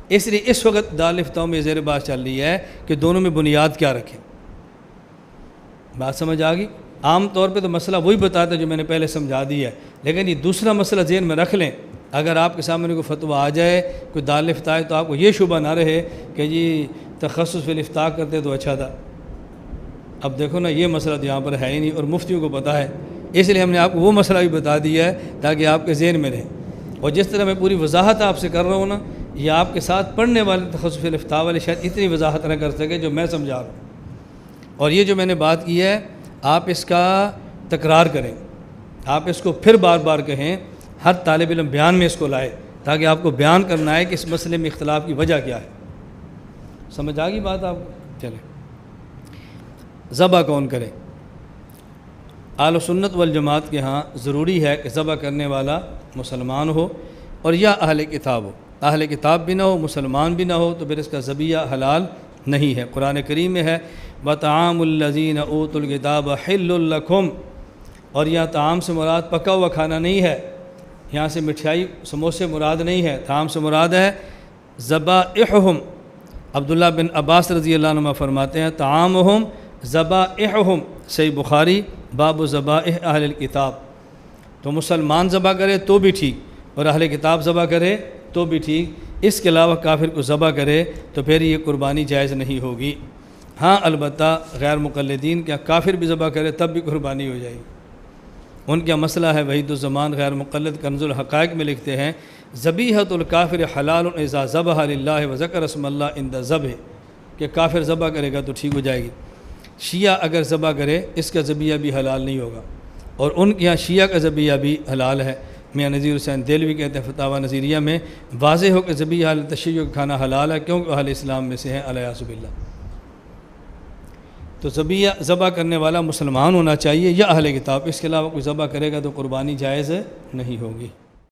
اس لیے اس وقت دارالافتاؤں میں زیر بات چل رہی ہے کہ دونوں میں بنیاد کیا رکھیں۔ بات سمجھ آ گئی؟ عام طور پہ تو مسئلہ وہی بتاتا ہے جو میں نے پہلے سمجھا دیا ہے، لیکن یہ دوسرا مسئلہ ذہن میں رکھ لیں، اگر آپ کے سامنے کوئی فتویٰ آ جائے، کوئی دار الافتاء ہے، تو آپ کو یہ شبہ نہ رہے کہ جی تخصص فی الافتاء کرتے تو اچھا تھا۔ اب دیکھو نا، یہ مسئلہ تو یہاں پر ہے ہی نہیں اور مفتیوں کو پتہ ہے، اس لیے ہم نے آپ کو وہ مسئلہ بھی بتا دیا ہے تاکہ آپ کے ذہن میں رہے۔ اور جس طرح میں پوری وضاحت آپ سے کر رہا ہوں نا، یہ آپ کے ساتھ پڑھنے والے تخصص فی الافتاء والے شاید اتنی وضاحت نہ کر سکے جو میں سمجھا رہا ہوں۔ اور یہ جو میں نے بات کی ہے، آپ اس کا تکرار کریں، آپ اس کو پھر بار بار کہیں، ہر طالب علم بیان میں اس کو لائے تاکہ آپ کو بیان کرنا ہے کہ اس مسئلے میں اختلاف کی وجہ کیا ہے۔ سمجھ آ گئی بات آپ کو؟ چلیں، ذبح کون کرے؟ اہل سنت والجماعت کے ہاں ضروری ہے کہ ذبح کرنے والا مسلمان ہو اور یا اہل کتاب ہو۔ اہل کتاب بھی نہ ہو، مسلمان بھی نہ ہو تو پھر اس کا ذبیحہ حلال نہیں ہے۔ قرآن کریم میں ہے وَطَعَامُ الَّذِينَ أُوتُوا الْكِتَابَ حِلٌّ لَكُمْ، اور یہاں طعام سے مراد پکا ہوا کھانا نہیں ہے، یہاں سے مٹھائی سموسے مراد نہیں ہے، طعام سے مراد ہے ذبائحہم۔ عبداللہ بن عباس رضی اللہ عنہ فرماتے ہیں طعامہم ذبائحہم، صحیح بخاری باب ذبائح اہل الکتاب۔ تو مسلمان ذبح کرے تو بھی ٹھیک اور اہل کتاب ذبح کرے تو بھی ٹھیک، اس کے علاوہ کافر کو ذبح کرے تو پھر یہ قربانی جائز نہیں ہوگی۔ ہاں البتہ غیر مقلدین کیا کافر بھی ذبح کرے تب بھی قربانی ہو جائے گی، ان کا مسئلہ ہے۔ وحید الزمان غیر مقلد کنز الحقائق میں لکھتے ہیں ذبیحۃ الکافر حلال اذا ذبح للہ وذکر اسم اللہ عند ذبح، کہ کافر ذبح کرے گا تو ٹھیک ہو جائے گی۔ شیعہ اگر ذبح کرے اس کا ذبیحہ بھی حلال نہیں ہوگا، اور ان کے یہاں شیعہ کا ذبیحہ بھی حلال ہے۔ میاں نذیر حسین دہلوی کہتے ہیں فتاویٰ نظیریہ میں واضح ہو کہ ذبیحہ اہل تشیع کا کھانا حلال ہے کیونکہ اہل اسلام میں سے ہیں الیاذ باللہ۔ تو ذبح کرنے والا مسلمان ہونا چاہیے یا اہل کتاب، اس کے علاوہ کوئی ذبح کرے گا تو قربانی جائز نہیں ہوگی۔